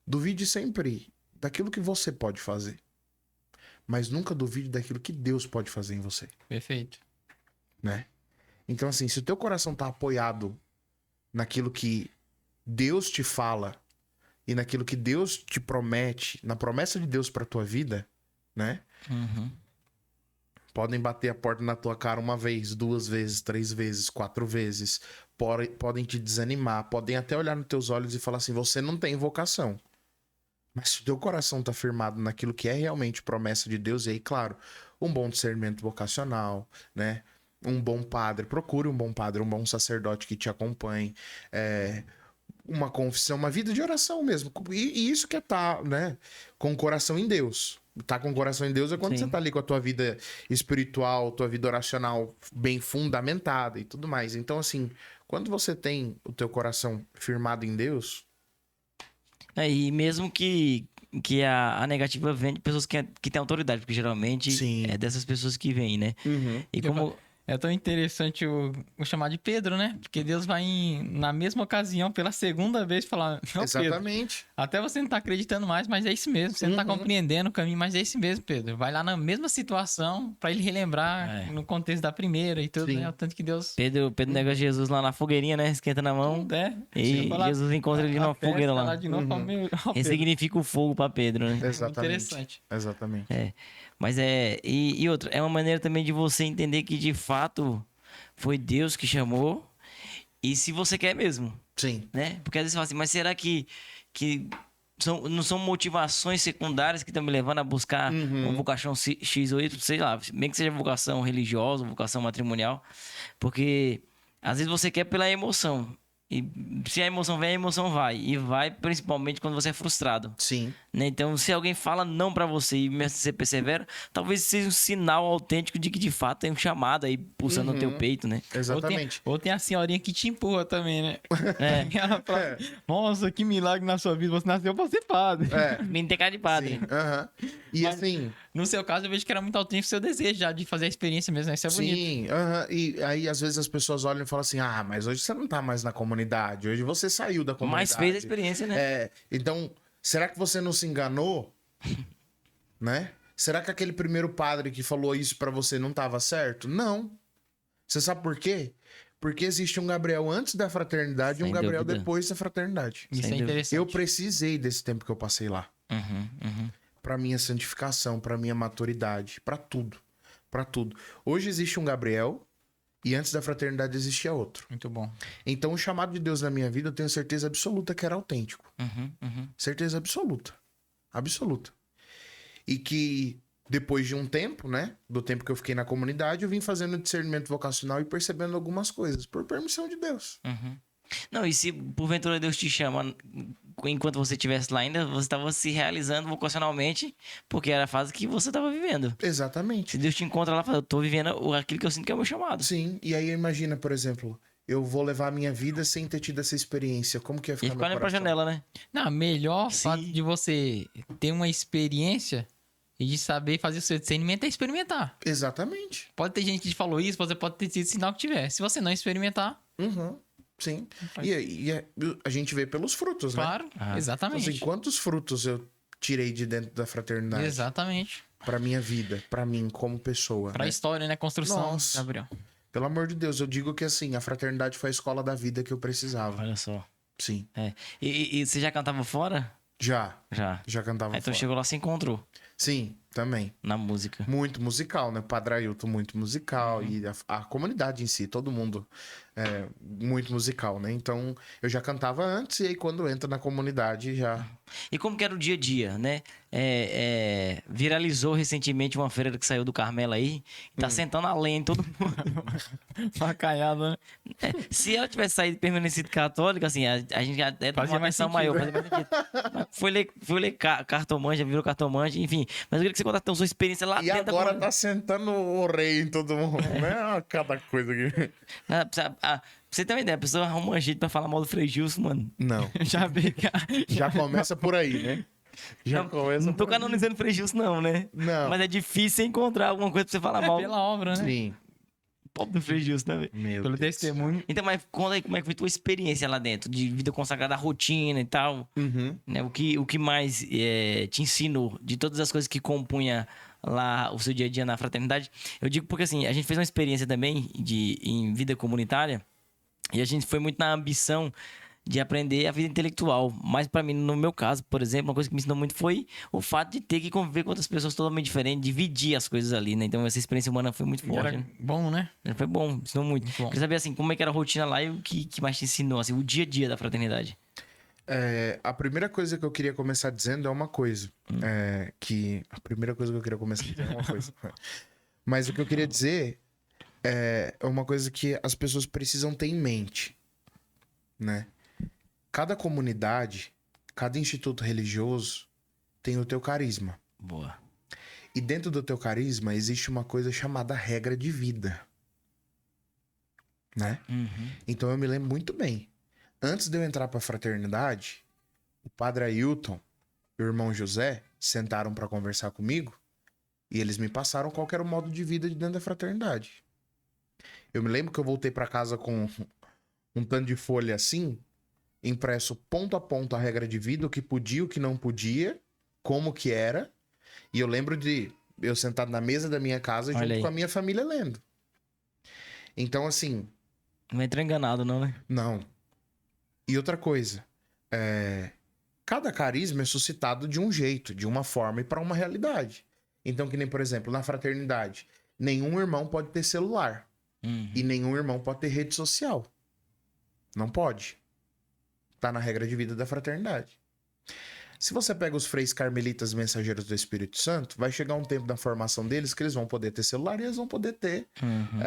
duvide sempre daquilo que você pode fazer, mas nunca duvide daquilo que Deus pode fazer em você. Perfeito. Né? Então, assim, se o teu coração tá apoiado naquilo que Deus te fala e naquilo que Deus te promete, na promessa de Deus pra tua vida, né? Podem bater a porta na tua cara 1 vez, 2 vezes, 3 vezes, 4 vezes. Podem te desanimar, podem até olhar nos teus olhos e falar assim: você não tem vocação. Mas se o teu coração tá firmado naquilo que é realmente promessa de Deus, e aí, claro, um bom discernimento vocacional, né? Um bom padre, procure um bom padre, um bom sacerdote que te acompanhe, uma confissão, uma vida de oração mesmo. E isso que é tá, né? Com o coração em Deus. Tá com o coração em Deus é quando você tá ali com a tua vida espiritual, tua vida oracional bem fundamentada e tudo mais. Então, assim, quando você tem o teu coração firmado em Deus... E mesmo que a negativa vem de pessoas que têm autoridade, porque geralmente é dessas pessoas que vêm, né? E como... É tão interessante o chamar de Pedro, né? Porque Deus vai na mesma ocasião, pela segunda vez, falar: não, Exatamente. Pedro, até você não tá acreditando mais, mas é isso mesmo. Você não tá compreendendo o caminho, mas é isso mesmo, Pedro. Vai lá na mesma situação pra ele relembrar no contexto da primeira e tudo, né? O tanto que Deus... Pedro nega Jesus lá na fogueirinha, né? Esquenta na mão. E Jesus encontra ele numa fogueira lá. De novo, Ressignifica o fogo pra Pedro, né? Exatamente. Interessante. Exatamente. Mas e outra, é uma maneira também de você entender que de fato foi Deus que chamou, e se você quer mesmo. Sim. Né? Porque às vezes você fala assim: mas será que não são motivações secundárias que estão me levando a buscar uma vocação X ou Y, sei lá, bem que seja vocação religiosa, vocação matrimonial, porque às vezes você quer pela emoção. E se a emoção vem, a emoção vai. E vai principalmente quando você é frustrado. Sim. Né? Então, se alguém fala não pra você e você persevera, talvez seja um sinal autêntico de que de fato tem um chamado aí pulsando no teu peito, né? Exatamente. Ou tem a senhorinha que te empurra também, né? Ela fala: nossa, que milagre na sua vida, você nasceu pra ser padre. Nem ter cara de padre. Sim. E mas, assim... No seu caso, eu vejo que era muito autêntico o seu desejo já de fazer a experiência mesmo, né? Isso é bonito. Sim, e aí às vezes as pessoas olham e falam assim: ah, mas hoje você não tá mais na comunidade, hoje você saiu da comunidade. Mas fez a experiência, né? Então, será que você não se enganou? Né? Será que aquele primeiro padre que falou isso pra você não tava certo? Não. Você sabe por quê? Porque existe um Gabriel antes da fraternidade e um Sem Gabriel dúvida. depois da fraternidade. Isso Sem é dúvida. interessante. Eu precisei desse tempo que eu passei lá. Uhum. Pra minha santificação, pra minha maturidade, pra tudo. Pra tudo. Hoje existe um Gabriel e antes da fraternidade existia outro. Muito bom. Então o chamado de Deus na minha vida, eu tenho certeza absoluta que era autêntico. Uhum. Certeza absoluta. Absoluta. E que depois de um tempo, né? Do tempo que eu fiquei na comunidade, eu vim fazendo discernimento vocacional e percebendo algumas coisas. Por permissão de Deus. Não, e se porventura Deus te chama, enquanto você estivesse lá ainda, você estava se realizando vocacionalmente, porque era a fase que você estava vivendo. Se Exatamente. Deus te encontra lá, fala, eu tô vivendo aquilo que eu sinto que é o meu chamado. Sim. E aí imagina, por exemplo, eu vou levar a minha vida sem ter tido essa experiência. Como que ia E ficar ficar meu olhando pra coração? janela, né? Não, melhor Sim. fato de você ter uma experiência e de saber fazer o seu discernimento é experimentar. Exatamente. Pode ter gente que falou isso, você pode ter sido sinal que tiver. Se você não experimentar, Uhum. Sim. E a gente vê pelos frutos, né? claro, Ah. exatamente. Assim, quantos frutos eu tirei de dentro da fraternidade? Exatamente. Pra minha vida, pra mim como pessoa. Pra né? história, né? Construção, Nossa. Gabriel. Pelo amor de Deus, eu digo que assim, a fraternidade foi a escola da vida que eu precisava. Olha só. Sim. É. E você já cantava fora? Já Já cantava Aí então fora. chegou lá e se encontrou Sim, também. na música. Muito musical, né? Padre Ailton, muito musical. E a comunidade em si, todo mundo muito musical, né? Então, eu já cantava antes e aí quando entra na comunidade já... E como que era o dia a dia, né? Viralizou recentemente uma freira que saiu do Carmelo aí. E tá sentando a lenha em todo mundo. Facaiado, né? Se ela tivesse saído e permanecido católica, assim, a gente já é Fazia uma mais atenção sentido. maior. Fazia mais sentido. Mas foi ler cartomante, já virou cartomante, enfim. Mas eu queria que você contasse então sua experiência lá E dentro agora da tá sentando o rei em todo mundo, né? Ah, cada coisa aqui. Pra você ter uma ideia, a pessoa arruma um jeito pra falar mal do Frei Gilson, mano. Não, Já vi. já começa por aí, né? Já começa Não tô por aí. canonizando o Frei Gilson, não, né? Não. Mas é difícil encontrar alguma coisa pra você falar mal. Pela obra, né? Sim. Pobre do Frei Gilson, né, velho? Meu Pelo Deus. testemunho. Então, mas conta aí como é que foi tua experiência lá dentro, de vida consagrada, a rotina e tal, Uhum. né? O que mais te ensinou de todas as coisas que compunha lá o seu dia a dia na fraternidade? Eu digo porque, assim, a gente fez uma experiência também em vida comunitária e a gente foi muito na ambição de aprender a vida intelectual. Mas pra mim, no meu caso, por exemplo, uma coisa que me ensinou muito foi o fato de ter que conviver com outras pessoas totalmente diferentes, dividir as coisas ali, né? Então essa experiência humana foi muito forte, Era né? bom, né? Foi bom, ensinou muito. Muito bom. Queria saber, assim, como é que era a rotina lá e o que mais te ensinou, assim, o dia a dia da fraternidade. A primeira coisa que eu queria começar dizendo é uma coisa. A primeira coisa que eu queria começar dizendo é uma coisa. Mas o que eu queria dizer é uma coisa que as pessoas precisam ter em mente, né? Cada comunidade, cada instituto religioso tem o teu carisma. Boa. E dentro do teu carisma existe uma coisa chamada regra de vida, né? Uhum. Então eu me lembro muito bem. Antes de eu entrar pra fraternidade, o padre Ailton e o irmão José sentaram pra conversar comigo e eles me passaram qual que era o modo de vida de dentro da fraternidade. Eu me lembro que eu voltei pra casa com um tanto de folha assim, impresso ponto a ponto a regra de vida, o que podia, o que não podia, como que era. E eu lembro de eu sentado na mesa da minha casa Olha junto aí. com a minha família lendo. Então, assim, Não entrou enganado, não, né? não. E outra coisa, cada carisma é suscitado de um jeito, de uma forma e para uma realidade. Então, que nem, por exemplo, na fraternidade, nenhum irmão pode ter celular Uhum. e nenhum irmão pode ter rede social. Não pode. Tá na regra de vida da fraternidade. Se você pega os freis carmelitas mensageiros do Espírito Santo, vai chegar um tempo da formação deles que eles vão poder ter celular e eles vão poder ter Uhum.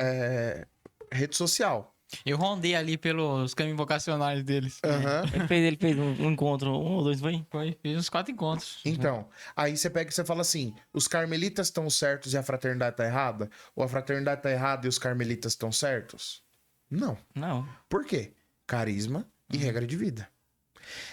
rede social. Eu rondei ali pelos caminhos vocacionais deles. Aham. Ele fez um encontro, um ou dois, foi? Fiz uns 4 encontros. Então, aí você pega e você fala assim, os carmelitas estão certos e a fraternidade tá errada? Ou a fraternidade tá errada e os carmelitas estão certos? Não. Não. Por quê? Carisma e regra de vida.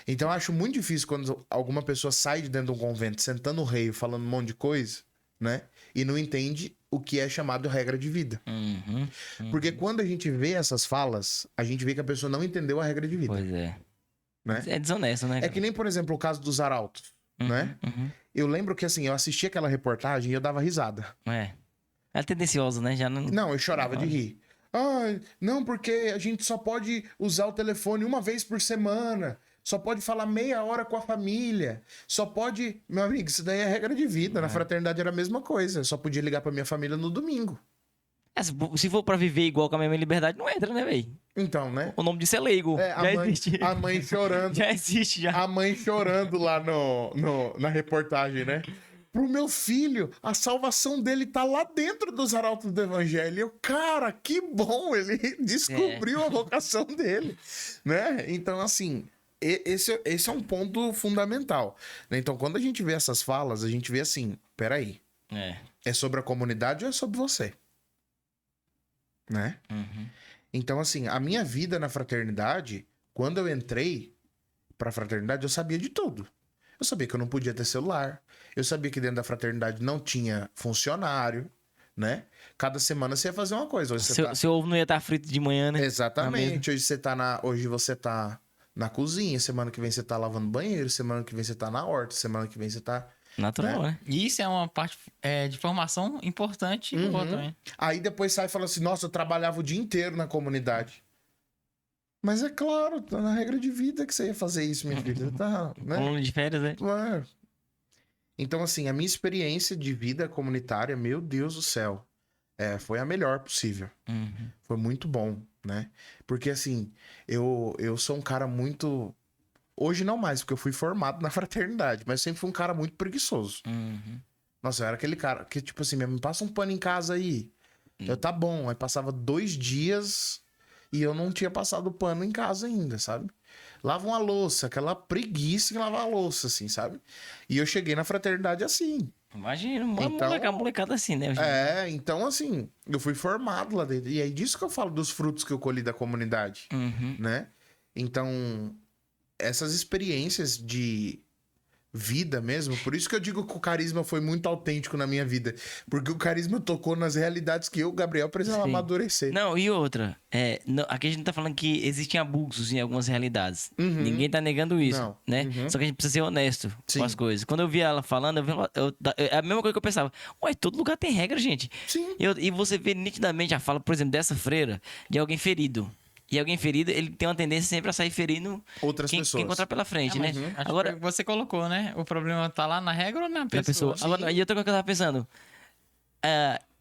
Então eu acho muito difícil quando alguma pessoa sai de dentro de um convento sentando o rei falando um monte de coisa, né? E não entende o que é chamado regra de vida. Uhum. Porque quando a gente vê essas falas, a gente vê que a pessoa não entendeu a regra de vida, Pois é. né? É desonesto, né? É que nem, por exemplo, o caso dos arautos. né? Eu lembro que, assim, eu assisti aquela reportagem e eu dava risada. É tendencioso, né? Já não... Não, eu chorava de rir. Ah, não, porque a gente só pode usar o telefone uma vez por semana. Só pode falar meia hora com a família. Só pode... Meu amigo, isso daí é regra de vida. Na fraternidade era a mesma coisa. Eu só podia ligar pra minha família no domingo. Se for pra viver igual com a mesma liberdade, não entra, né, velho? Então, né? O nome disso é leigo. Já existe. A mãe chorando. Já existe, já. A mãe chorando lá na reportagem, né? Pro meu filho, a salvação dele tá lá dentro dos arautos do evangelho. Eu, cara, que bom, ele descobriu a vocação dele, né? Então, assim, esse é um ponto fundamental, né? Então, quando a gente vê essas falas, a gente vê assim, peraí, é sobre a comunidade ou é sobre você? Né? Então, assim, a minha vida na fraternidade, quando eu entrei pra fraternidade, eu sabia de tudo. Eu sabia que eu não podia ter celular. Eu sabia que dentro da fraternidade não tinha funcionário, né? Cada semana você ia fazer uma coisa. Hoje Seu ovo não ia estar frito de manhã, né? Exatamente. Hoje você tá na cozinha, semana que vem você tá lavando banheiro, semana que vem você tá na horta, semana que vem você tá... Natural, né? E isso é uma parte de formação importante e boa também. Aí depois sai e fala assim, nossa, eu trabalhava o dia inteiro na comunidade. Mas é claro, tá na regra de vida que você ia fazer isso, minha filha. Tá, né? Um de férias, né? Claro. Então, assim, a minha experiência de vida comunitária, meu Deus do céu, foi a melhor possível. Foi muito bom, né? Porque, assim, eu sou um cara muito... Hoje não mais, porque eu fui formado na fraternidade, mas sempre fui um cara muito preguiçoso. Nossa, eu era aquele cara que, tipo assim, me passa um pano em casa aí. Eu, tá bom. Aí passava 2 dias e eu não tinha passado o pano em casa ainda, sabe? Lava uma louça, aquela preguiça em lavar a louça, assim, sabe? E eu cheguei na fraternidade assim. Imagina, uma molecada assim, né? Então, assim, eu fui formado lá dentro. E é disso que eu falo dos frutos que eu colhi da comunidade, né? Então, essas experiências de vida mesmo, por isso que eu digo que o carisma foi muito autêntico na minha vida, porque o carisma tocou nas realidades que eu, Gabriel, precisava amadurecer. Não, e outra, aqui a gente tá falando que existem abusos em algumas realidades. Ninguém tá negando isso, Não. né? Só que a gente precisa ser honesto com as coisas. Quando eu vi ela falando, é a mesma coisa que eu pensava. Ué, todo lugar tem regra, gente. Sim. E você vê nitidamente a fala, por exemplo, dessa freira, de alguém ferido. E alguém ferido, ele tem uma tendência sempre a sair ferindo outras pessoas. Quem encontrar pela frente, né? Agora, você colocou, né? O problema tá lá na regra ou na pessoa? Agora, e outra coisa que eu tava pensando.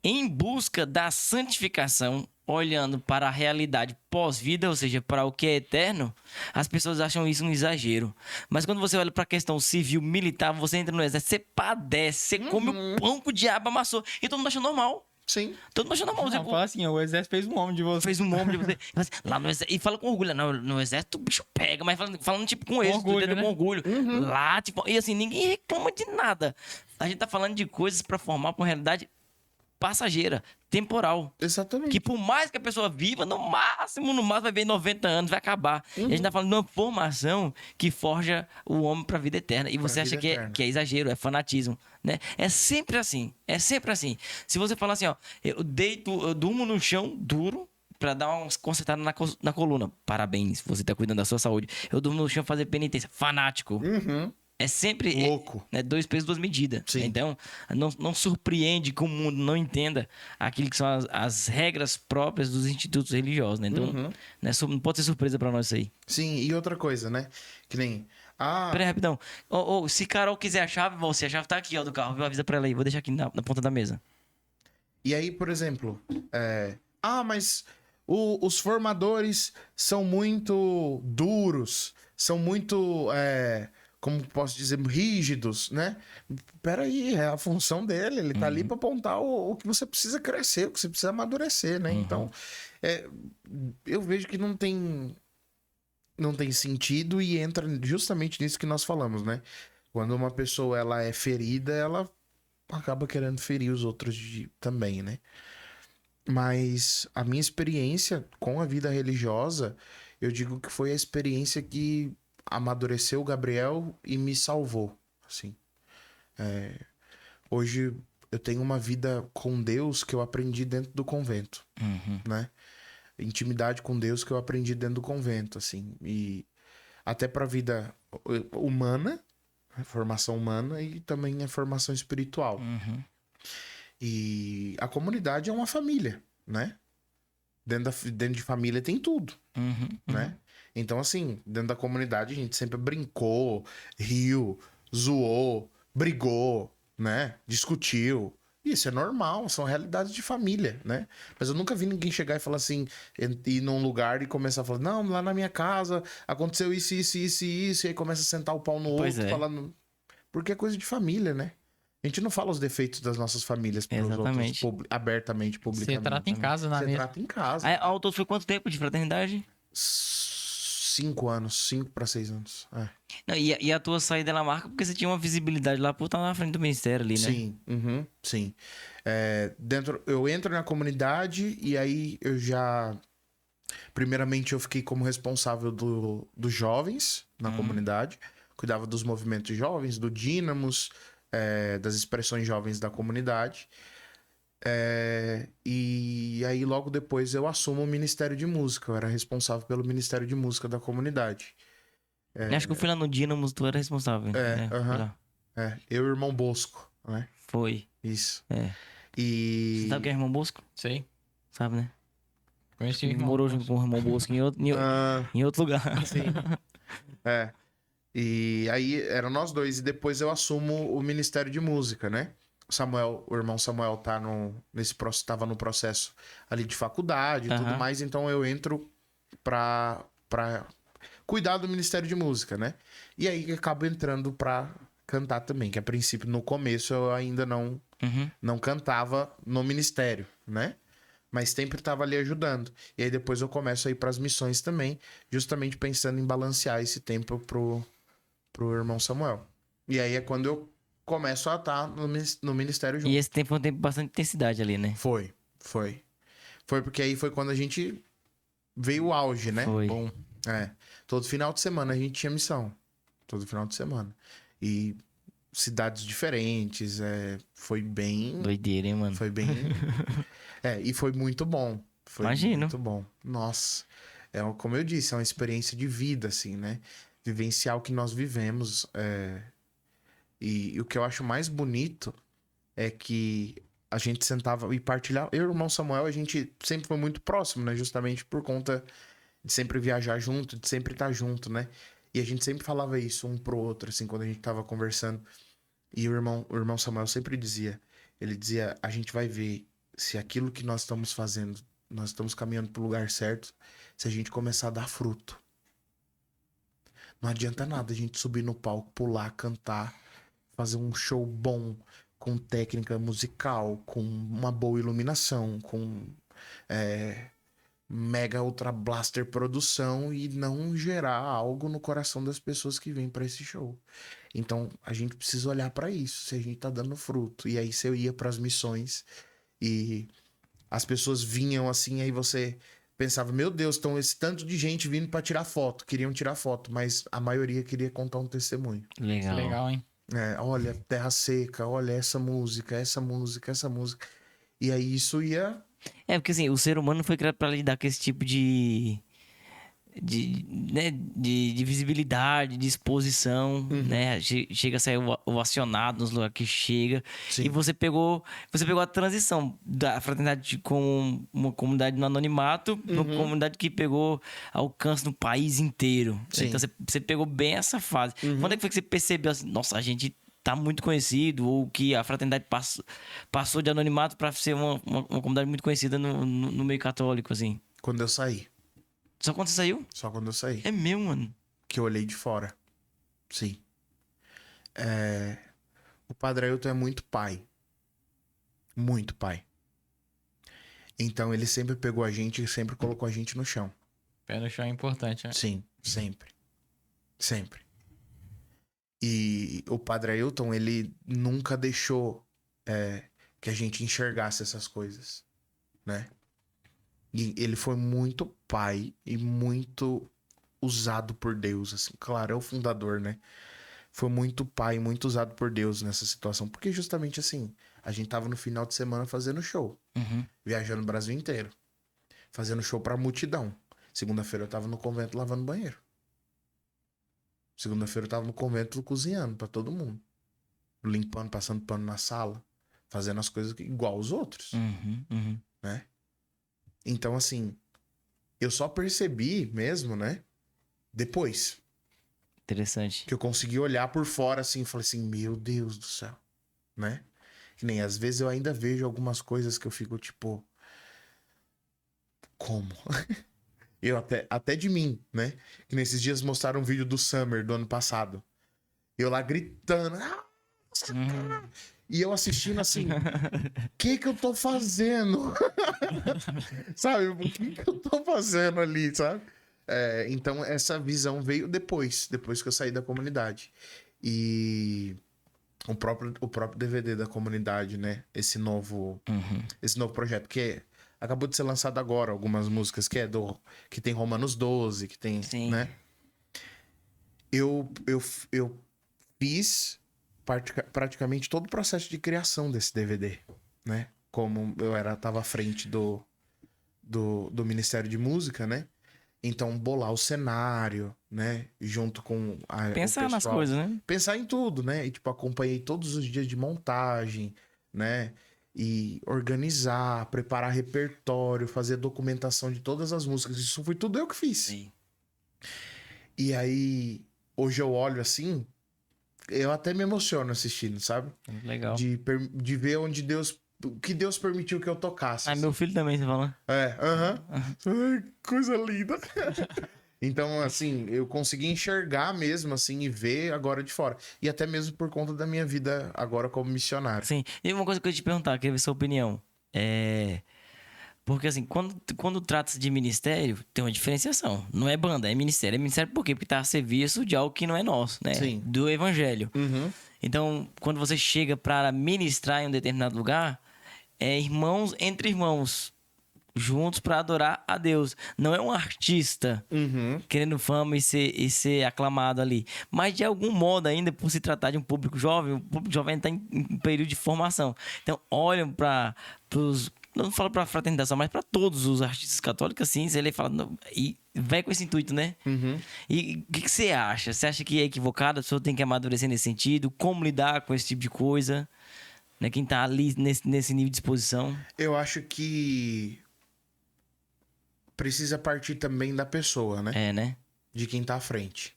Em busca da santificação, olhando para a realidade pós-vida, ou seja, para o que é eterno, as pessoas acham isso um exagero. Mas quando você olha para a questão civil, militar, você entra no exército, você padece, você come o pão que o diabo amassou. E todo mundo acha normal. Sim. Todo mundo acha normal. Não, fala assim, o exército fez um homem de você. Fez um homem de você. Lá no exército, e fala com orgulho. No exército o bicho pega, mas falando tipo com êxito, orgulho, né? Com orgulho. Lá, tipo... E assim, ninguém reclama de nada. A gente tá falando de coisas para formar uma realidade passageira, temporal. Exatamente. Que por mais que a pessoa viva, no máximo vai ver 90 anos, vai acabar. E a gente tá falando de uma formação que forja o homem pra vida eterna. E você acha que é exagero, é fanatismo, né? É sempre assim. É sempre assim. Se você falar assim, ó, eu durmo no chão duro pra dar uma consertada na coluna. Parabéns, você tá cuidando da sua saúde. Eu durmo no chão fazer penitência. Fanático. É sempre... Louco. 2 pesos, 2 medidas. Sim. Então, não surpreende que o mundo não entenda aquilo que são as regras próprias dos institutos religiosos, né? Então, não pode ser surpresa pra nós isso aí. Sim, e outra coisa, né? Que nem... Peraí, rapidão. Se Carol quiser a chave, a chave tá aqui, ó, do carro. Viu? Avisa pra ela aí. Vou deixar aqui na ponta da mesa. E aí, por exemplo... mas os formadores são muito duros, são muito... como posso dizer, rígidos, né? Peraí, é a função dele. Ele tá ali pra apontar o que você precisa crescer, o que você precisa amadurecer, né? Então, eu vejo que não tem sentido e entra justamente nisso que nós falamos, né? Quando uma pessoa ela é ferida, ela acaba querendo ferir os outros também, né? Mas a minha experiência com a vida religiosa, eu digo que foi a experiência que amadureceu o Gabriel e me salvou, assim. Hoje eu tenho uma vida com Deus que eu aprendi dentro do convento, né? Intimidade com Deus que eu aprendi dentro do convento, assim. E até pra vida humana, A formação humana e também a formação espiritual. Uhum. E a comunidade é uma família, né? Dentro de família tem tudo, Uhum. né? Então, assim, dentro da comunidade a gente sempre brincou, riu, zoou, brigou, né? Discutiu. Isso é normal, são realidades de família, né? Mas eu nunca vi ninguém chegar e falar assim, ir num lugar e começar a falar, não, lá na minha casa aconteceu isso, isso, isso e isso, e aí começa a sentar o pau no Pois outro, é. falando. Porque é coisa de família, né? A gente não fala os defeitos das nossas famílias pros outros Exatamente. abertamente, Você publicamente. trata em casa, na Você mesa. trata em casa. Aí, ao todo foi quanto tempo de fraternidade? 5 anos, 5 para 6 anos. É. Não, e a tua saída na marca porque você tinha uma visibilidade lá por estar na frente do ministério ali, né? Sim, sim. Eu entro na comunidade e aí eu já. Primeiramente, eu fiquei como responsável dos jovens na comunidade. Cuidava dos movimentos jovens, do Dínamos, das expressões jovens da comunidade. E aí, logo depois, eu assumo o Ministério de Música. Eu era responsável pelo Ministério de Música da comunidade. Acho que eu fui lá no Dínamos, tu era responsável. né? Fui aham. lá. Eu e o irmão Bosco, né? Foi. Isso. É. E. Você sabe quem é irmão Bosco? Sei. Sabe, né? Conheci o Ele irmão. morou junto com o irmão Bosco Ah, em outro lugar. sim. E aí eram nós dois. E depois eu assumo o Ministério de Música, né? O irmão Samuel tava no processo ali de faculdade e tudo Aham. mais, então eu entro pra cuidar do Ministério de Música, né? E aí acabo entrando pra cantar também, que a princípio, no começo, eu ainda não cantava no ministério, né? Mas sempre tava ali ajudando. E aí depois eu começo a ir pras missões também, justamente pensando em balancear esse tempo pro irmão Samuel. E aí é quando eu começo a estar no ministério junto. E esse tempo foi um tempo de bastante intensidade ali, né? Foi. Foi porque aí foi quando a gente veio o auge, né? Foi. Bom. Todo final de semana a gente tinha missão. Todo final de semana. E cidades diferentes, foi bem... Doideira, hein, mano? Foi bem... e foi muito bom. Foi Imagino. muito bom. Nossa. Como eu disse, é uma experiência de vida, assim, né? Vivenciar o que nós vivemos. E o que eu acho mais bonito é que a gente sentava e partilhava. Eu e o irmão Samuel, a gente sempre foi muito próximo, né? Justamente por conta de sempre viajar junto, de sempre estar junto, né? E a gente sempre falava isso um pro outro, assim, quando a gente tava conversando. E o irmão Samuel sempre dizia, ele dizia, a gente vai ver se aquilo que nós estamos fazendo, nós estamos caminhando pro lugar certo, se a gente começar a dar fruto. Não adianta nada a gente subir no palco, pular, cantar, fazer um show bom, com técnica musical, com uma boa iluminação, com mega ultra blaster produção e não gerar algo no coração das pessoas que vêm para esse show. Então a gente precisa olhar para isso, se a gente tá dando fruto. E aí você ia para as missões e as pessoas vinham assim, aí você pensava, meu Deus, estão esse tanto de gente vindo para tirar foto, queriam tirar foto, mas a maioria queria contar um testemunho. Legal. Legal, hein? Olha, Terra Seca, olha essa música, essa música, essa música. E aí isso ia... Porque assim, o ser humano foi criado pra lidar com esse tipo né, de visibilidade, de exposição, né? Chega a sair ovacionado nos lugares que chega. Sim. E você pegou a transição da fraternidade com uma comunidade no anonimato pra uma comunidade que pegou alcance no país inteiro. Sim. Então você pegou bem essa fase. Quando é que foi que você percebeu assim, nossa, a gente tá muito conhecido, ou que a fraternidade passou de anonimato pra ser uma comunidade muito conhecida no meio católico, assim? Quando eu saí. Só quando você saiu? Só quando eu saí. É meu, mano. Que eu olhei de fora. Sim. O Padre Ailton é muito pai. Muito pai. Então ele sempre pegou a gente e sempre colocou a gente no chão. Pé no chão é importante, né? Sim, sempre. Sempre. E o Padre Ailton, ele nunca deixou que a gente enxergasse essas coisas, né? E ele foi muito pai e muito usado por Deus, assim. Claro, é o fundador, né? Foi muito pai, muito usado por Deus nessa situação. Porque justamente assim, a gente tava no final de semana fazendo show. Viajando o Brasil inteiro. Fazendo show pra multidão. Segunda-feira eu tava no convento lavando banheiro. Segunda-feira eu tava no convento cozinhando pra todo mundo. Limpando, passando pano na sala. Fazendo as coisas igual os outros, né? Então, assim, eu só percebi mesmo, né? Depois. Interessante. Que eu consegui olhar por fora, assim, e falei assim, meu Deus do céu, né? Que nem, às vezes eu ainda vejo algumas coisas que eu fico, tipo... Como? Eu até de mim, né? Que nesses dias mostraram um vídeo do Summer do ano passado. Eu lá gritando... E eu assistindo assim, o que eu tô fazendo? Sabe? O que eu tô fazendo ali, sabe? Então, essa visão veio depois que eu saí da comunidade. E o próprio DVD da comunidade, né? Esse novo projeto, que acabou de ser lançado agora, algumas músicas que tem Romanos 12, que tem, Sim. né? Eu fiz praticamente todo o processo de criação desse DVD, né? Como eu tava à frente do Ministério de Música, né? Então, bolar o cenário, né? Junto com o Pensar nas pessoal. coisas, né? Pensar em tudo, né? E, tipo, acompanhei todos os dias de montagem, né? E organizar, preparar repertório, fazer documentação de todas as músicas. Isso foi tudo eu que fiz. Sim. E aí, hoje eu olho assim... Eu até me emociono assistindo, sabe? Legal. De ver onde que Deus permitiu que eu tocasse. Ah, meu filho também, você falou. Ai, coisa linda. Então, assim, eu consegui enxergar mesmo, assim, e ver agora de fora. E até mesmo por conta da minha vida agora como missionário. Sim. E uma coisa que eu ia te perguntar, queria ver sua opinião. Porque, assim, quando trata-se de ministério, tem uma diferenciação. Não é banda, é ministério. É ministério por quê? Porque tá a serviço de algo que não é nosso, né? Sim. Do evangelho. Então, quando você chega para ministrar em um determinado lugar, é irmãos entre irmãos, juntos para adorar a Deus. Não é um artista querendo fama e ser aclamado ali. Mas, de algum modo, ainda por se tratar de um público jovem, o público jovem está em período de formação. Então, olham para os... Não falo pra fraternização, mas pra todos os artistas católicos, assim, ele fala... Não, e vai com esse intuito, né? E o que você acha? Você acha que é equivocado? A pessoa tem que amadurecer nesse sentido? Como lidar com esse tipo de coisa? Né? Quem tá ali nesse nível de exposição? Eu acho que precisa partir também da pessoa, né? Né? De quem tá à frente.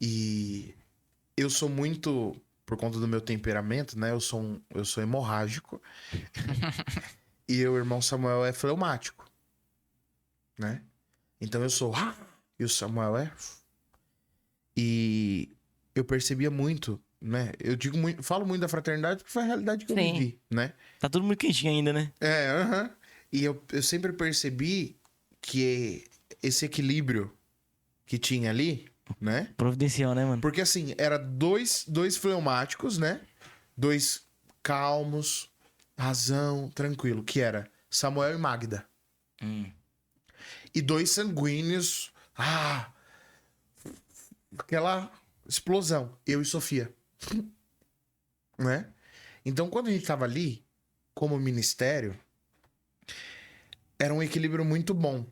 E eu sou muito... Por conta do meu temperamento, né? Eu sou hemorrágico. E o irmão Samuel é fleumático, né? Então eu sou... E o Samuel é... E eu percebia muito, né? Eu falo muito da fraternidade porque foi a realidade que eu vivi, né? Tá tudo muito quentinho ainda, né? E eu sempre percebi que esse equilíbrio que tinha ali... né? Providencial, né, mano? Porque assim, era dois fleumáticos, né? Dois calmos, razão, tranquilo, que era Samuel e Magda. E dois sanguíneos, aquela explosão, eu e Sofia. Né? Então, quando a gente tava ali, como ministério, era um equilíbrio muito bom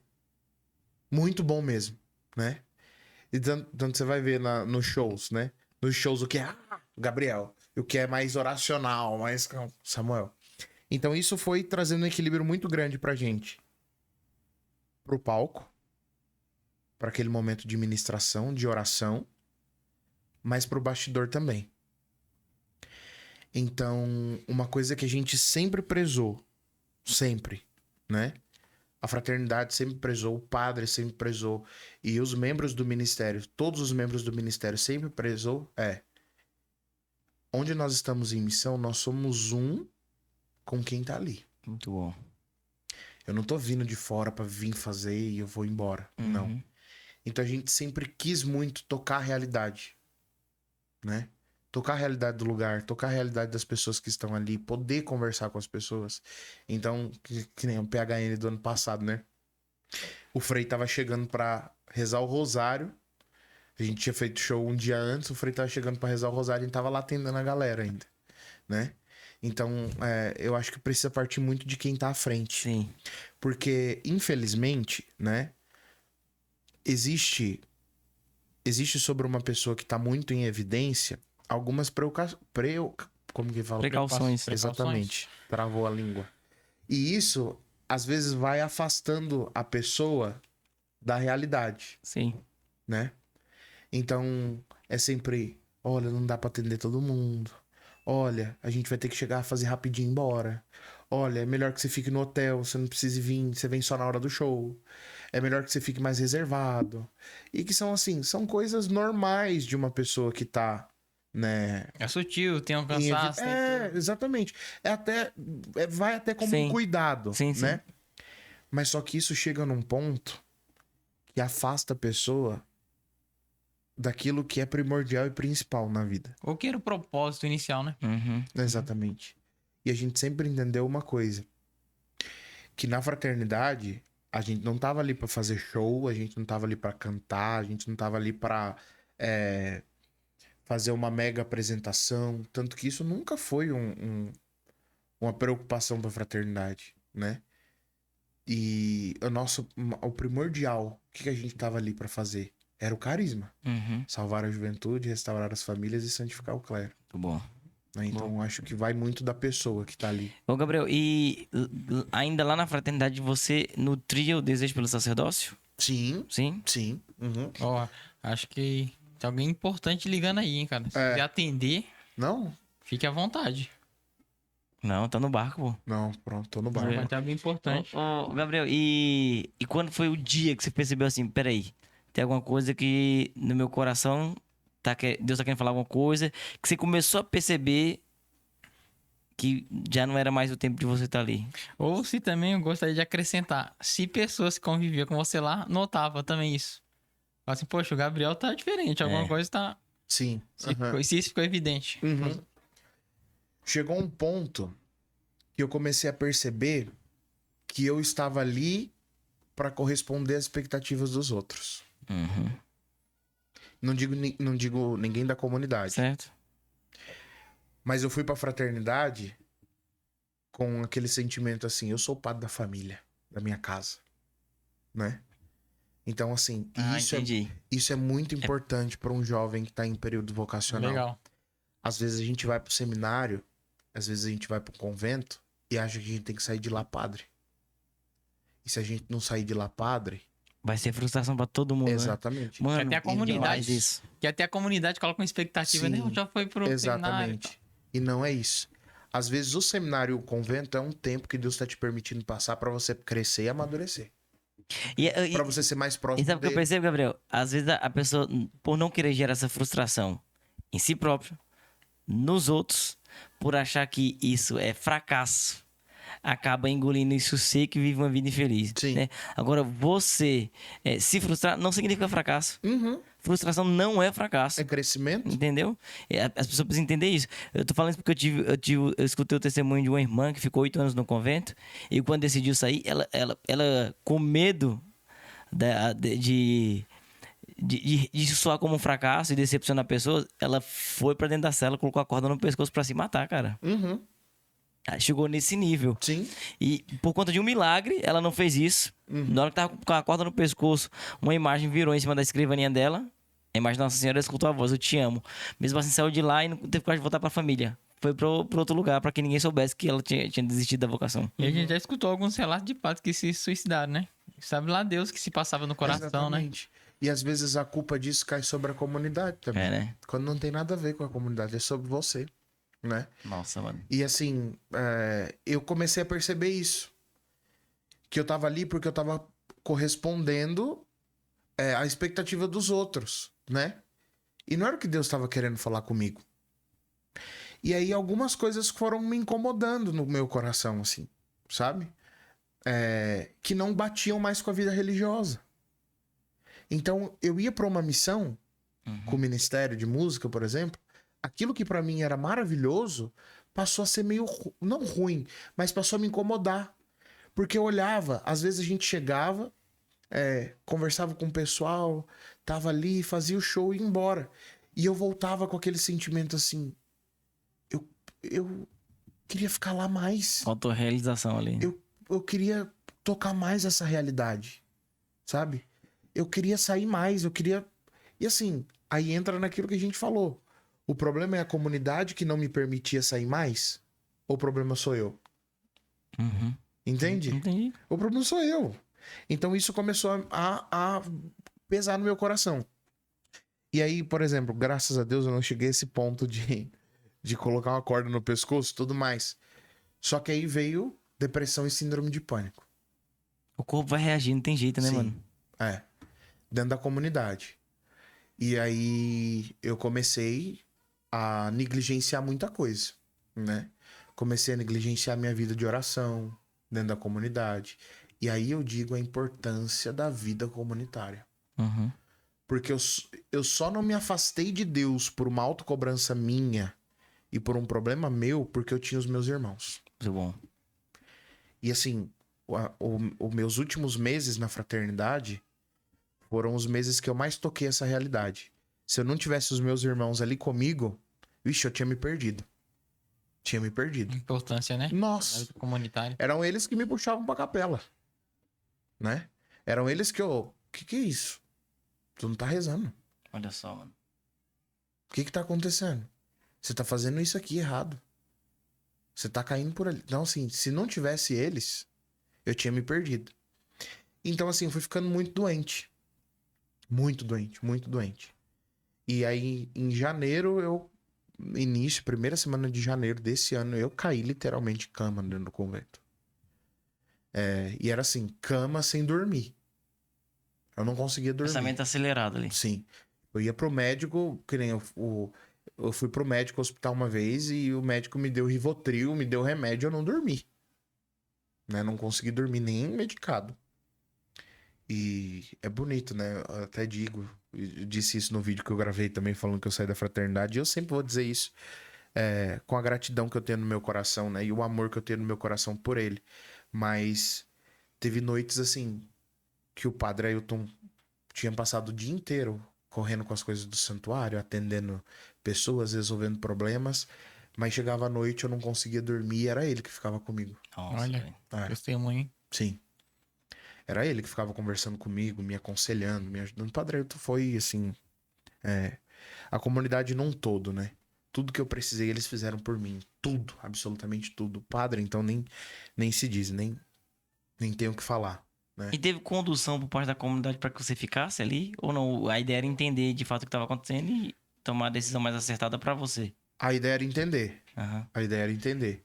mesmo, né? E tanto você vai ver nos shows, né? Nos shows o que é o Gabriel. O que é mais oracional, mais Samuel. Então isso foi trazendo um equilíbrio muito grande pra gente. Pro palco. Pra aquele momento de ministração, de oração. Mas pro bastidor também. Então, uma coisa que a gente sempre prezou. Sempre, né? A fraternidade sempre prezou, o padre sempre prezou, e os membros do ministério, todos os membros do ministério sempre prezou, onde nós estamos em missão, nós somos um com quem tá ali. Muito bom. Eu não tô vindo de fora pra vir fazer e eu vou embora, não. Então a gente sempre quis muito tocar a realidade, né? Tocar a realidade do lugar, tocar a realidade das pessoas que estão ali, poder conversar com as pessoas. Então, que nem o PHN do ano passado, né? O Frei tava chegando pra rezar o rosário. A gente tinha feito show um dia antes, o Frei tava chegando pra rezar o rosário e a gente tava lá atendendo a galera ainda, né? Então, eu acho que precisa partir muito de quem tá à frente. Sim. Porque, infelizmente, né? Existe existe sobre uma pessoa que tá muito em evidência algumas como que fala? Precauções. Exatamente. Travou a língua. E isso, às vezes, vai afastando a pessoa da realidade, Sim. né? Então, é sempre, olha, não dá pra atender todo mundo. Olha, a gente vai ter que chegar a fazer rapidinho e ir embora. Olha, é melhor que você fique no hotel, você não precise vir, você vem só na hora do show. É melhor que você fique mais reservado. E que são assim, são coisas normais de uma pessoa que tá, né? É sutil, tem um cansaço. Exatamente. Vai até como Sim. um cuidado, Sim, sim. né? Mas só que isso chega num ponto que afasta a pessoa daquilo que é primordial e principal na vida. Ou que era o propósito inicial, né? Uhum. Exatamente. E a gente sempre entendeu uma coisa. Que na fraternidade, a gente não tava ali pra fazer show, a gente não tava ali pra cantar, a gente não tava ali pra fazer uma mega apresentação. Tanto que isso nunca foi uma preocupação pra fraternidade, né? E o primordial, o que a gente tava ali pra fazer? Era o carisma. Uhum. Salvar a juventude, restaurar as famílias e santificar o clero. Muito bom. Né? Então, acho que vai muito da pessoa que tá ali. Ô, Gabriel, e ainda lá na fraternidade você nutria o desejo pelo sacerdócio? Sim, Sim? sim. Uhum. Ó, acho que tem alguém importante ligando aí, hein, cara. Se quiser atender, Não? fique à vontade. Não, tá no barco, pô. Não, pronto, tô no Vai bar. ter alguém importante. Ô, Gabriel, e quando foi o dia que você percebeu assim, peraí, tem alguma coisa que no meu coração Deus tá querendo falar alguma coisa, que você começou a perceber que já não era mais o tempo de você estar ali? Ou se também eu gostaria de acrescentar, se pessoas que conviviam com você lá, notava também isso. Fala assim, poxa, o Gabriel tá diferente, alguma coisa tá... Sim. Se isso ficou evidente. Uhum. Chegou um ponto que eu comecei a perceber que eu estava ali para corresponder às expectativas dos outros. Uhum. Não digo ninguém da comunidade. Certo? Mas eu fui pra fraternidade com aquele sentimento assim, eu sou o padre da família, da minha casa, né? Então, assim, Entendi. isso é muito importante para um jovem que tá em período vocacional. Legal. Às vezes a gente vai pro seminário, às vezes a gente vai pro convento e acha que a gente tem que sair de lá padre. E se a gente não sair de lá padre... Vai ser frustração pra todo mundo, Exatamente. né? Mano, Que até a comunidade. demais isso. Que até a comunidade coloca uma expectativa, né? Sim, Já foi pro seminário. Exatamente. E não é isso. Às vezes o seminário e o convento é um tempo que Deus tá te permitindo passar para você crescer e amadurecer. Para você ser mais E próximo sabe o que eu dele. percebo, Gabriel? Às vezes a pessoa, por não querer gerar essa frustração em si próprio, nos outros, por achar que isso é fracasso, acaba engolindo isso seco e vive uma vida infeliz. Sim. Né? Agora, você se frustrar não significa fracasso. Uhum. Frustração não é fracasso. É crescimento. Entendeu? As pessoas precisam entender isso. Eu tô falando isso porque eu escutei o testemunho de uma irmã que ficou 8 anos no convento e quando decidiu sair, ela com medo de soar como um fracasso e decepcionar pessoas, ela foi pra dentro da cela, colocou a corda no pescoço pra se matar, cara. Uhum. Chegou nesse nível. Sim. E por conta de um milagre, ela não fez isso. Na hora que tava com a corda no pescoço, uma imagem virou em cima da escrivaninha dela. A imagem da Nossa Senhora escutou a voz, eu te amo. Mesmo assim, saiu de lá e não teve coragem de voltar pra família. Foi pro outro lugar, pra que ninguém soubesse que ela tinha desistido da vocação. E a gente já escutou alguns relatos de padres que se suicidaram, né? Sabe lá Deus que se passava no coração, Exatamente. E às vezes a culpa disso cai sobre a comunidade também. É, né? Quando não tem nada a ver com a comunidade, é sobre você, né? Nossa, mano. E assim, eu comecei a perceber isso. Que eu tava ali porque eu tava correspondendo à expectativa dos outros, né? E não era o que Deus estava querendo falar comigo. E aí algumas coisas foram me incomodando no meu coração, assim, sabe? Que não batiam mais com a vida religiosa. Então, eu ia pra uma missão, com o Ministério de Música, por exemplo, aquilo que pra mim era maravilhoso, passou a ser meio, não ruim, mas passou a me incomodar. Porque eu olhava, às vezes a gente chegava, conversava com o pessoal, tava ali, fazia o show e ia embora. E eu voltava com aquele sentimento assim, eu queria ficar lá mais. Autorrealização ali. Eu queria tocar mais essa realidade, sabe? Eu queria sair mais, eu queria E assim, aí entra naquilo que a gente falou. O problema é a comunidade que não me permitia sair mais? Ou o problema sou eu? Uhum. Entende? Entendi. O problema sou eu. Então isso começou a pesar no meu coração. E aí, por exemplo, graças a Deus eu não cheguei a esse ponto de colocar uma corda no pescoço e tudo mais. Só que aí veio depressão e síndrome de pânico. O corpo vai reagir, não tem jeito, né, Sim. mano? É. Dentro da comunidade. E aí eu comecei a negligenciar muita coisa, né? Comecei a negligenciar minha vida de oração dentro da comunidade. E aí eu digo a importância da vida comunitária. Uhum. Porque eu só não me afastei de Deus por uma autocobrança minha e por um problema meu porque eu tinha os meus irmãos. Muito bom. E assim, os meus últimos meses na fraternidade foram os meses que eu mais toquei essa realidade. Se eu não tivesse os meus irmãos ali comigo, vixe, eu tinha me perdido. Tinha me perdido. Importância, né? Nossa! Comunitária. Eram eles que me puxavam pra capela. Né? Eram eles que eu... Que é isso? Tu não tá rezando. Olha só, mano. O que tá acontecendo? Você tá fazendo isso aqui errado. Você tá caindo por ali. Então, assim, se não tivesse eles, eu tinha me perdido. Então, assim, eu fui ficando muito doente. Muito doente, muito doente. E aí, em janeiro, primeira semana de janeiro desse ano, eu caí literalmente de cama dentro do convento. E era assim, cama sem dormir. Eu não conseguia dormir. Pensamento acelerado ali. Sim. Eu ia pro médico, que nem eu fui pro médico hospital uma vez e o médico me deu Rivotril, me deu remédio, eu não dormi. Né? Não consegui dormir nem medicado. E é bonito, né? Eu até digo, eu disse isso no vídeo que eu gravei também, falando que eu saí da fraternidade, e eu sempre vou dizer isso, com a gratidão que eu tenho no meu coração, né? E o amor que eu tenho no meu coração por ele. Mas teve noites, assim, que o padre Ailton tinha passado o dia inteiro correndo com as coisas do santuário, atendendo pessoas, resolvendo problemas, mas chegava à noite, eu não conseguia dormir e era ele que ficava comigo. Nossa, Olha, velho. testemunho, hein? Sim. Era ele que ficava conversando comigo, me aconselhando, me ajudando. O Padre Ailton foi, assim, a comunidade num todo, né? Tudo que eu precisei, eles fizeram por mim. Tudo, absolutamente tudo. Padre, então, nem se diz, nem tenho o que falar, né? E teve condução por parte da comunidade pra que você ficasse ali? Ou não? A ideia era entender de fato o que estava acontecendo e tomar a decisão mais acertada pra você. A ideia era entender. Aham. A ideia era entender.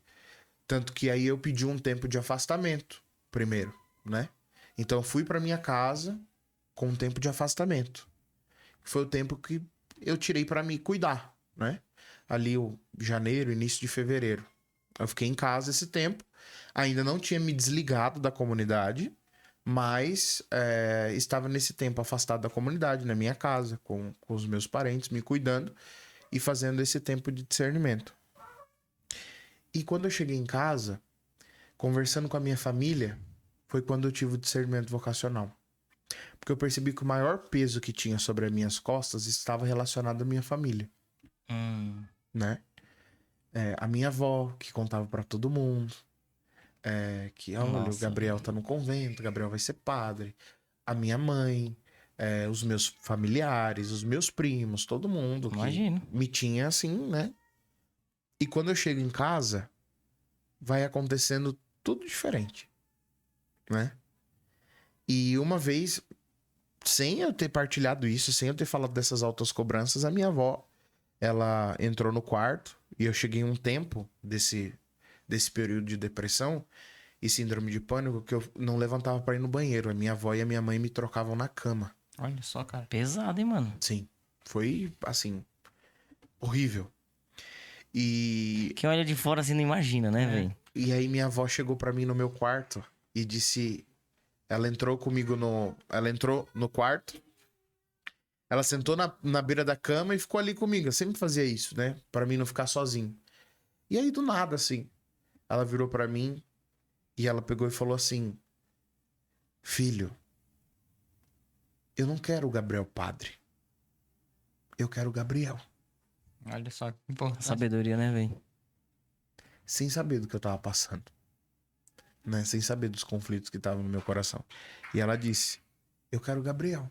Tanto que aí eu pedi um tempo de afastamento, primeiro, né? Então eu fui pra minha casa com um tempo de afastamento. Foi o tempo que eu tirei pra me cuidar, né? Ali o janeiro, início de fevereiro. Eu fiquei em casa esse tempo. Ainda não tinha me desligado da comunidade, mas estava nesse tempo afastado da comunidade, na minha casa, com os meus parentes, me cuidando e fazendo esse tempo de discernimento. E quando eu cheguei em casa, conversando com a minha família, foi quando eu tive o discernimento vocacional. Porque eu percebi que o maior peso que tinha sobre as minhas costas estava relacionado à minha família, né? A minha avó, que contava pra todo mundo, que olha, o Nossa. Gabriel tá no convento, o Gabriel vai ser padre. A minha mãe, os meus familiares, os meus primos, todo mundo que Imagino. me tinha assim, né? E quando eu chego em casa, vai acontecendo tudo diferente, né? E uma vez, sem eu ter partilhado isso, sem eu ter falado dessas altas cobranças, a minha avó, ela entrou no quarto e eu cheguei um tempo desse período de depressão e síndrome de pânico que eu não levantava pra ir no banheiro. A minha avó e a minha mãe me trocavam na cama. Olha só, cara. Pesado, hein, mano? Sim, foi assim, horrível. E Quem olha de fora assim não imagina, né, velho? E aí minha avó chegou pra mim no meu quarto e disse... Ela entrou comigo Ela entrou no quarto. Ela sentou na beira da cama e ficou ali comigo. Eu sempre fazia isso, né? Pra mim não ficar sozinho. E aí, do nada, assim... Ela virou pra mim e ela pegou e falou assim... Filho, eu não quero o Gabriel padre. Eu quero o Gabriel. Olha só que importante. Sabedoria, né, velho? Sem saber do que eu tava passando. Né? Sem saber dos conflitos que estavam no meu coração. E ela disse, eu quero o Gabriel.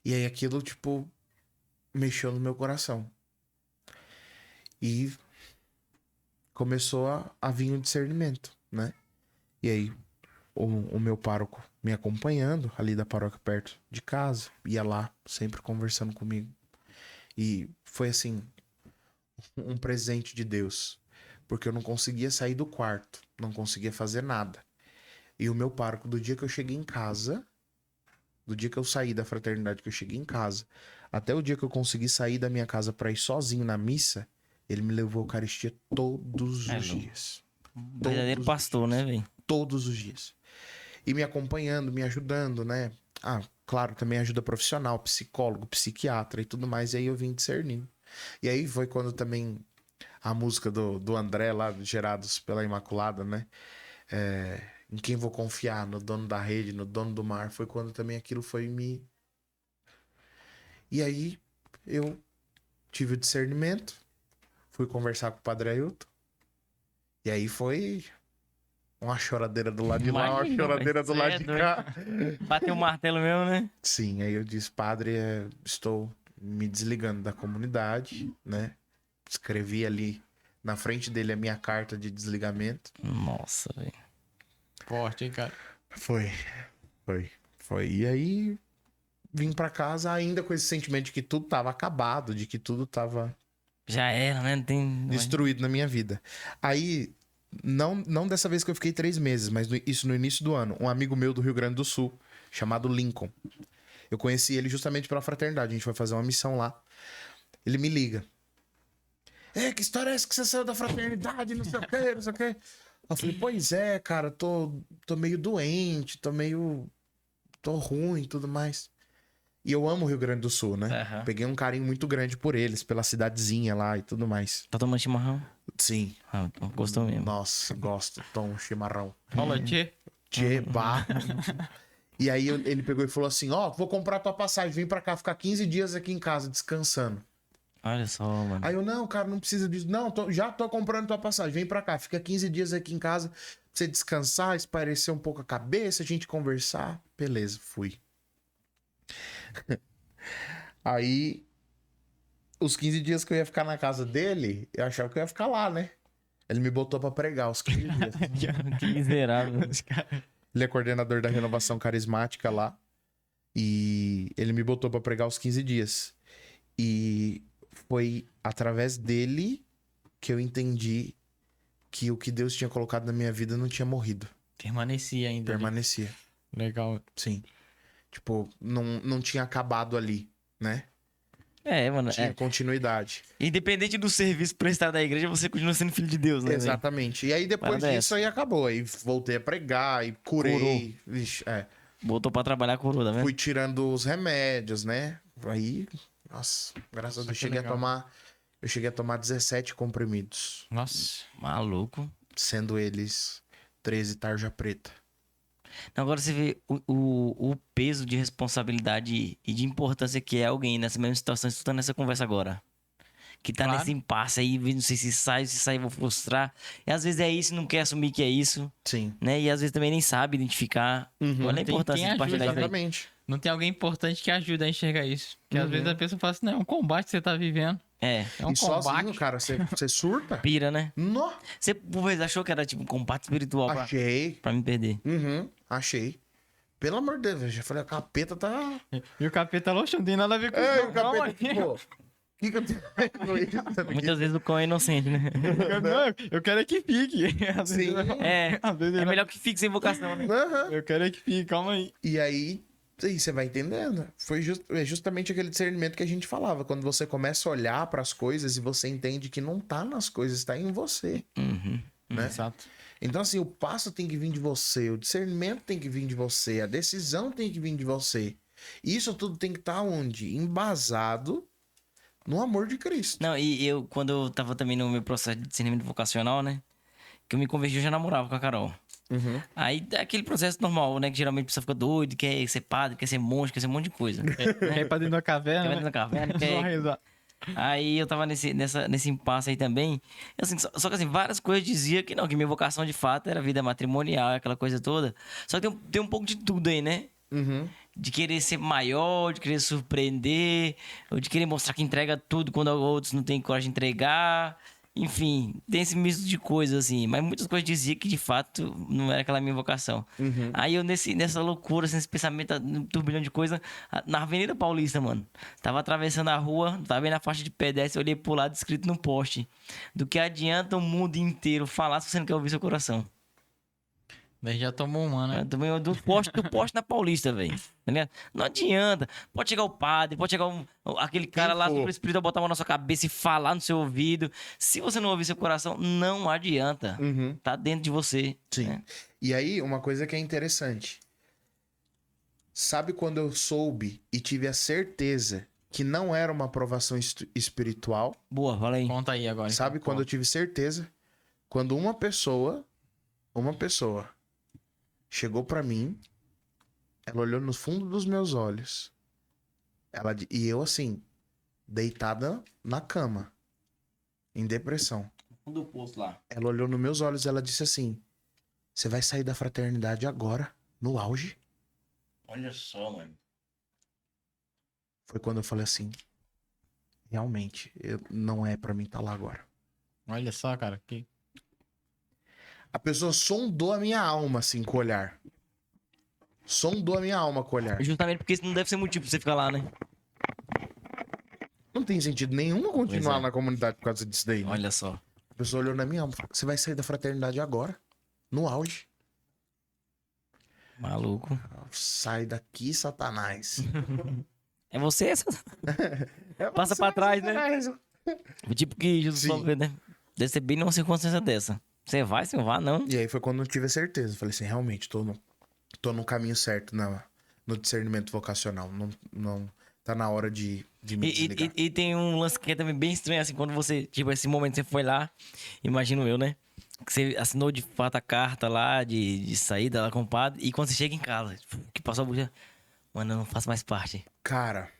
E aí aquilo, tipo, mexeu no meu coração. E começou a vir o discernimento, né? E aí o meu pároco me acompanhando, ali da paróquia perto de casa, ia lá, sempre conversando comigo. E foi assim, um presente de Deus. Porque eu não conseguia sair do quarto, não conseguia fazer nada. E o meu pároco, do dia que eu cheguei em casa, do dia que eu saí da fraternidade, que eu cheguei em casa, até o dia que eu consegui sair da minha casa pra ir sozinho na missa, ele me levou a Eucaristia todos os dias. Verdadeiro pastor, né, velho? Todos os dias. E me acompanhando, me ajudando, né? Ah, claro, também ajuda profissional, psicólogo, psiquiatra e tudo mais. E aí eu vim discernindo. E aí foi quando também a música do André lá, Gerados pela Imaculada, né? Em quem vou confiar? No dono da rede, no dono do mar. Foi quando também aquilo foi me... E aí eu tive o discernimento, fui conversar com o Padre Ailton. E aí foi uma choradeira do lado de lá, uma Imagina, choradeira velho, do cê lado é de doido. cá. Bateu o martelo mesmo, né? Sim, aí eu disse, padre, estou me desligando da comunidade, né? Escrevi ali na frente dele a minha carta de desligamento. Nossa, velho. Forte, hein, cara? Foi. E aí vim pra casa ainda com esse sentimento de que tudo tava acabado, de que tudo tava Já era, né? Não tem... destruído na minha vida. Aí, não dessa vez que eu fiquei 3 meses, mas isso no início do ano, um amigo meu do Rio Grande do Sul, chamado Lincoln. Eu conheci ele justamente pela fraternidade, a gente foi fazer uma missão lá. Ele me liga. Que história é essa que você saiu da fraternidade, não sei o quê, não sei o quê. Eu falei, pois é, cara, tô meio doente, tô ruim e tudo mais. E eu amo o Rio Grande do Sul, né? Aham. Peguei um carinho muito grande por eles, pela cidadezinha lá e tudo mais. Tá tomando chimarrão? Sim. Ah, então gostou mesmo. Nossa, gosto. Tom chimarrão. Fala, tchê. Tchê, bah. E aí ele pegou e falou assim, vou comprar tua passagem, vem pra cá, ficar 15 dias aqui em casa, descansando. Olha só, mano. Aí eu, não, cara, não precisa disso. Não, já tô comprando tua passagem, vem pra cá, fica 15 dias aqui em casa, pra você descansar, espairecer um pouco a cabeça, a gente conversar. Beleza, fui. Aí, os 15 dias que eu ia ficar na casa dele, eu achava que eu ia ficar lá, né? Ele me botou pra pregar os 15 dias. Que miserável. Ele é coordenador da renovação carismática lá. E ele me botou pra pregar os 15 dias. E foi através dele que eu entendi que o que Deus tinha colocado na minha vida não tinha morrido. Permanecia ainda. Permanecia. Legal. Sim. Tipo, não tinha acabado ali, né? Mano. Tinha continuidade. Independente do serviço prestado à igreja, você continua sendo filho de Deus, né? velho? Exatamente. E aí depois Parada disso aí acabou. Aí voltei a pregar e curei. Vixe, Botou pra trabalhar com o, tá vendo? Fui tirando os remédios, né? Aí, nossa, graças a Deus, eu cheguei a tomar 17 comprimidos, Nossa. Maluco. sendo eles 13 tarja preta. Agora você vê o peso de responsabilidade e de importância que é alguém nessa mesma situação, escutando essa conversa agora. Que tá Claro. nesse impasse aí, não sei se sai, vou frustrar. E às vezes é isso, não quer assumir que é isso, Sim. né? E às vezes também nem sabe identificar. Olha a Tem importância quem de partilhar isso aí. Exatamente. Não tem alguém importante que ajude a enxergar isso. Porque às vezes a pessoa fala assim, não, é um combate que você tá vivendo. É, É um E combate. sozinho, cara, você surta? pira, né? Nó. Você por vezes achou que era tipo um combate espiritual Achei. pra me perder. Achei. Pelo amor de Deus, eu já falei, a capeta tá... E o capeta loxo, não tem nada a ver com Ei, isso. o capeta, pô. O que eu tenho a ver com isso? Muitas vezes o cão é inocente, né? Não, eu quero é que fique. Às vezes Sim. às vezes É ele- melhor que fique sem vocação, né? Aham. Eu quero é que fique, calma aí. E aí você vai entendendo. É justamente aquele discernimento que a gente falava. Quando você começa a olhar para as coisas e você entende que não tá nas coisas, tá em você. Né? Exato. Então, assim, o passo tem que vir de você, o discernimento tem que vir de você, a decisão tem que vir de você. E isso tudo tem que estar onde? Embasado no amor de Cristo. Não, e eu, quando eu tava também no meu processo de discernimento vocacional, né? Que eu me converti, eu já namorava com a Carol. Aí é aquele processo normal, né? Que geralmente a pessoa fica doida, quer ser padre, quer ser monge, quer ser um monte de coisa. Quer ir pra dentro da Quer caverna, dentro né? da caverna, Só quer... rezar. Aí eu tava nesse impasse aí também. Assim, só que assim, várias coisas diziam que não, que minha vocação de fato era vida matrimonial, aquela coisa toda. Só que tem um pouco de tudo aí, né? de querer ser maior, de querer surpreender, ou de querer mostrar que entrega tudo quando outros não têm coragem de entregar. Enfim, tem esse misto de coisas, assim. Mas muitas coisas diziam que, de fato, não era aquela minha vocação. Aí eu, nessa loucura, assim, nesse pensamento, num turbilhão de coisa, na Avenida Paulista, mano. Tava atravessando a rua, tava vendo a faixa de pedestre, eu olhei pro lado, escrito no poste. Do que adianta o mundo inteiro falar se você não quer ouvir seu coração? Daí já tomou uma, né? Do poste na Paulista, velho. Tá ligado? Não adianta. Pode chegar o padre, pode chegar aquele cara lá super espiritual, botar a mão na sua cabeça e falar no seu ouvido. Se você não ouvir seu coração, não adianta. Tá dentro de você. Sim. Né? E aí, uma coisa que é interessante. Sabe quando eu soube e tive a certeza que não era uma aprovação espiritual? Boa, fala aí. Conta aí agora. Sabe quando eu tive certeza? Quando uma pessoa chegou pra mim, ela olhou no fundo dos meus olhos. E eu, assim, deitada na cama, em depressão. Fundo do poço lá. Ela olhou nos meus olhos e ela disse assim: você vai sair da fraternidade agora, no auge? Olha só, mano. Foi quando eu falei assim: realmente, não é pra mim estar lá agora. Olha só, cara. Que... A pessoa sondou a minha alma, assim, com o olhar. Sondou a minha alma com o olhar. Justamente porque isso não deve ser motivo pra você ficar lá, né? Não tem sentido nenhum eu continuar Pois é. na comunidade por causa disso daí, né? Olha só. A pessoa olhou na minha alma e falou: você vai sair da fraternidade agora, no auge. Maluco. Sai daqui, Satanás. É você essa? Passa pra trás, né? O tipo que Jesus Sim. falou, né? Deve ser bem numa circunstância dessa. Você vai, você não vai, não. E aí foi quando eu tive a certeza. Eu falei assim: realmente, tô no caminho certo no discernimento vocacional. Não tá na hora de me desligar. E tem um lance que é também bem estranho, assim, quando você, tipo, esse momento você foi lá, imagino eu, né? Que você assinou de fato a carta lá de saída lá com o padre, e quando você chega em casa, que passou a bucha, mano, eu não faço mais parte. Cara,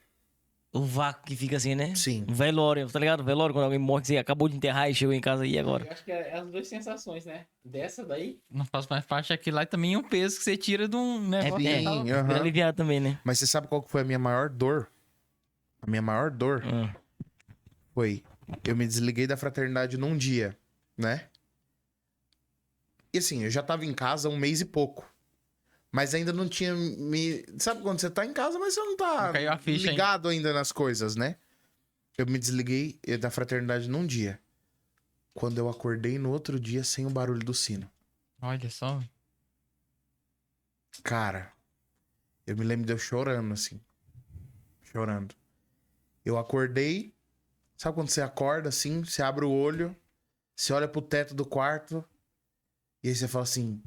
O vácuo que fica assim, né? sim. Um velório, tá ligado? Velório, quando alguém morre, que você acabou de enterrar e chegou em casa, e agora? Eu acho que é as duas sensações, né? Dessa daí. Não faço mais parte aqui lá e também um peso que você tira de um negócio. É, que tava- aham. Fica aliviado também, né? Mas você sabe qual que foi a minha maior dor? A minha maior dor foi: eu me desliguei da fraternidade num dia, né? E assim, eu já tava em casa 1 mês e pouco. Mas ainda não tinha me... Sabe quando você tá em casa, mas você não tá Não caiu a ficha ligado ainda nas coisas, né? Eu me desliguei da fraternidade num dia. Quando eu acordei no outro dia sem o barulho do sino. Olha só. Cara, eu me lembro de eu chorando, assim. Chorando. Eu acordei. Sabe quando você acorda assim? Você abre o olho. Você olha pro teto do quarto. E aí você fala assim: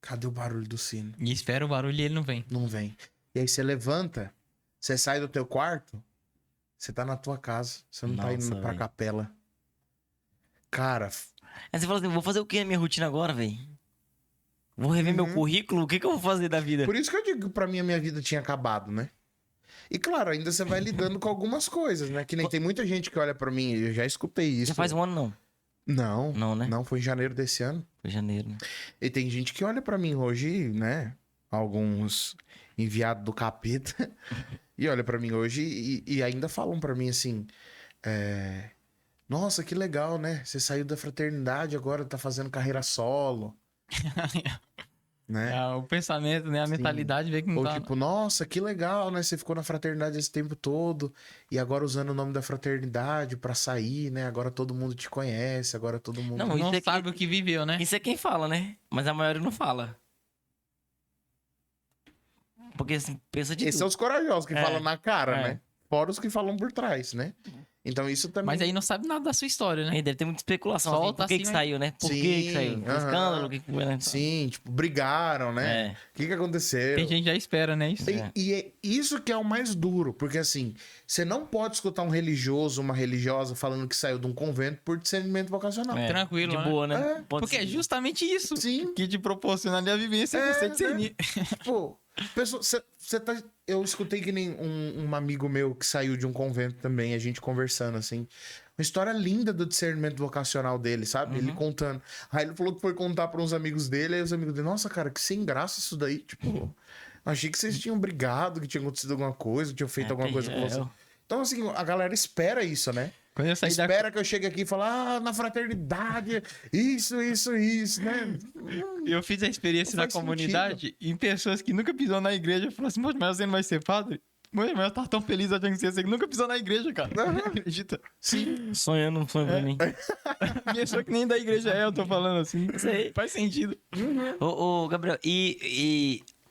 cadê o barulho do sino? E espera o barulho e ele não vem. Não vem. E aí você levanta. Você sai do teu quarto. Você tá na tua casa. Você não tá Nossa, indo pra velho. capela. Cara, Aí você fala assim, vou fazer o que na minha rotina agora, velho? Vou rever meu currículo? O que eu vou fazer da vida? por isso que eu digo que pra mim a minha vida tinha acabado, né? E claro, ainda você vai lidando com algumas coisas, né? Que nem tem muita gente que olha pra mim, eu já escutei isso. Já faz um ano, não? Não, Não, né? não, foi em janeiro desse ano. Foi janeiro, né? E tem gente que olha pra mim hoje, né? Alguns enviados do capeta. E olha pra mim hoje e ainda falam pra mim assim: nossa, que legal, né? Você saiu da fraternidade, agora tá fazendo carreira solo. Né? É, o pensamento, né? A mentalidade vê que não Ou tá. tipo, nossa, que legal, né? Você ficou na fraternidade esse tempo todo e agora usando o nome da fraternidade pra sair, né? Agora todo mundo te conhece, agora todo mundo... Não, Não isso é que- sabe o que viveu, né? Isso é quem fala, né? Mas a maioria não fala. Porque assim, pensa de Esses são tudo. os corajosos que É, falam na cara, é. né? Fora os que falam por trás, né? Então isso também... Mas aí não sabe nada da sua história, né? E deve ter muita especulação. Assim, Solta por que assim, que mas- saiu, né? Por que Sim, que saiu? Foi aham. escândalo? O que que foi, né? Sim, tipo, brigaram, né? É. O que aconteceu? Tem gente que já espera, né? Isso. E é isso que é o mais duro, porque assim, você não pode escutar um religioso, uma religiosa falando que saiu de um convento por discernimento vocacional. É, Tranquilo, de né? boa, né? É, Pode Porque ser. é justamente isso Sim. que te proporciona ali a vivência É, você discernir. Pô, pessoa, você tá. Eu escutei que nem um amigo meu que saiu de um convento também, a gente conversando, assim. Uma história linda do discernimento vocacional dele, sabe? Ele contando. Aí ele falou que foi contar pra uns amigos dele, aí os amigos dele, nossa, cara, que sem graça isso daí. Tipo, Achei que vocês tinham brigado, que tinha acontecido alguma coisa, que tinham feito alguma coisa com você. Então, assim, a galera espera isso, né? Quando eu saí Espera que eu chegue aqui e fale, na fraternidade, isso, né? Eu fiz a experiência Não na faz comunidade em pessoas que nunca pisou na igreja. Falaram assim, mas você não vai ser padre? Mas eu tava tão feliz achando que você nunca pisou na igreja, cara. Acredita? Sim. Sonhando um sonho pra mim. Pessoa que nem da igreja eu tô falando assim. Sei. Faz sentido. Ô, Gabriel,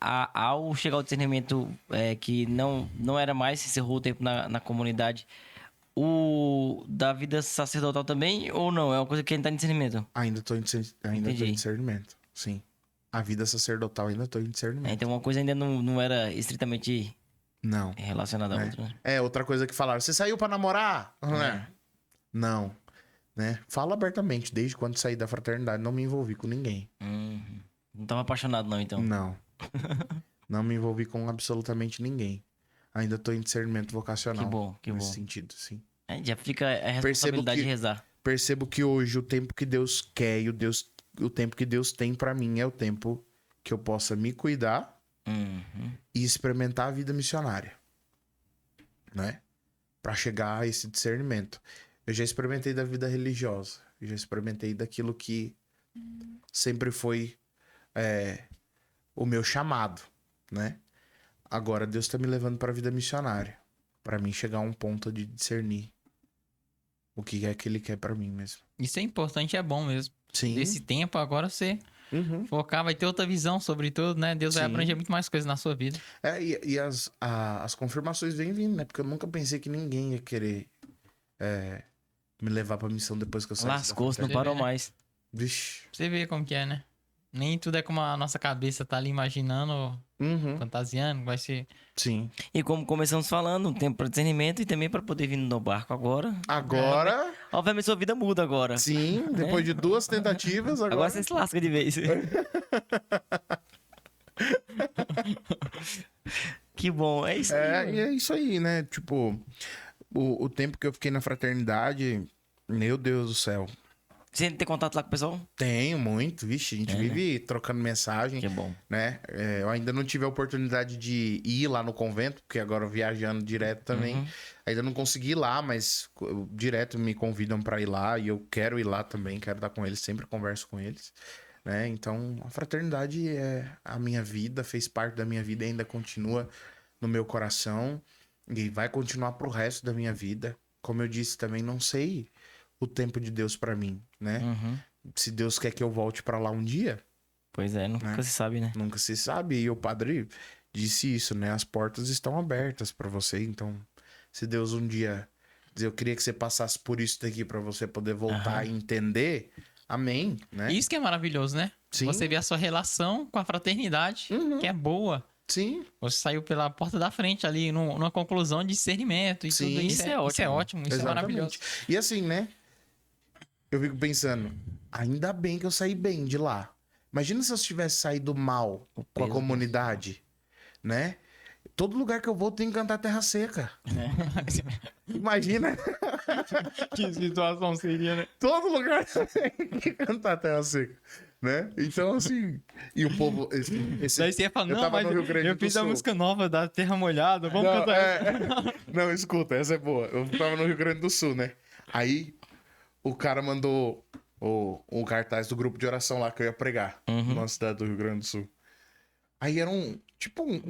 ao chegar ao discernimento que não era mais, encerrou o tempo na comunidade, o da vida sacerdotal também, ou não? É uma coisa que ainda tá em discernimento? Ainda tô em discernimento, sim. A vida sacerdotal ainda tô em discernimento. Então uma coisa ainda não era estritamente Não. relacionada a outra, né? Outra coisa que falaram, você saiu pra namorar? Não. Né? Fala abertamente, desde quando saí da fraternidade, não me envolvi com ninguém. Não tava apaixonado não, então? Não. Não me envolvi com absolutamente ninguém. Ainda tô em discernimento vocacional. Que bom. Nesse sentido, sim. Já fica a responsabilidade de rezar. Percebo que hoje o tempo que Deus quer e o tempo que Deus tem pra mim é o tempo que eu possa me cuidar e experimentar a vida missionária, né? Pra chegar a esse discernimento. Eu já experimentei da vida religiosa, eu já experimentei daquilo que sempre foi o meu chamado, né? Agora Deus tá me levando pra vida missionária, pra mim chegar a um ponto de discernir o que é que Ele quer pra mim mesmo. Isso é importante, é bom mesmo. Sim. Desse tempo, agora você focar, vai ter outra visão sobre tudo, né? Deus vai Sim. abranger muito mais coisas na sua vida. E as confirmações vêm vindo, né? Porque eu nunca pensei que ninguém ia querer me levar pra missão depois que eu saí. Lascou-se, não parou mais. Vixe. Você vê como que é, né? Nem tudo é como a nossa cabeça tá ali imaginando, fantasiando, vai ser... Sim. E como começamos falando, um tempo para discernimento e também para poder vir no barco agora. Agora, Obviamente sua vida muda agora. sim, depois de 2 tentativas, Agora você se lasca de vez. Que bom, é isso aí. E é isso aí, né? Tipo, o tempo que eu fiquei na fraternidade, meu Deus do céu. Você tem contato lá com o pessoal? Tenho muito, vixe, a gente vive trocando mensagem. Que bom. Né? Eu ainda não tive a oportunidade de ir lá no convento, porque agora eu viajando direto também. Ainda não consegui ir lá, mas direto me convidam para ir lá e eu quero ir lá também, quero estar com eles, sempre converso com eles. Né? Então, a fraternidade é a minha vida, fez parte da minha vida e ainda continua no meu coração e vai continuar pro resto da minha vida. Como eu disse também, não sei o tempo de Deus para mim, né? Se Deus quer que eu volte para lá um dia, Pois é, nunca se sabe, né? nunca se sabe. E o padre disse isso, né? As portas estão abertas para você. Então, se Deus um dia dizer, eu queria que você passasse por isso daqui para você poder voltar e entender, amém, né? Isso que é maravilhoso, né? Sim. Você vê a sua relação com a fraternidade, que é boa. Sim. Você saiu pela porta da frente ali, numa conclusão de discernimento e Sim. tudo. Isso é ótimo. Isso é ótimo, isso é Exatamente. maravilhoso. E assim, né? Eu fico pensando, ainda bem que eu saí bem de lá. Imagina se eu tivesse saído mal com a comunidade, né? Todo lugar que eu vou tem que cantar Terra Seca. Imagina. Que situação seria, né? Todo lugar tem que cantar Terra Seca, né? Então, assim... E o povo... Daí você ia falar, eu não, tava mas no Rio Grande eu do fiz a Sul. música nova da Terra Molhada, vamos Não, cantar. Não, escuta, essa é boa. Eu tava no Rio Grande do Sul, né? Aí, o cara mandou o cartaz do grupo de oração lá que eu ia pregar. Na cidade do Rio Grande do Sul. Aí era um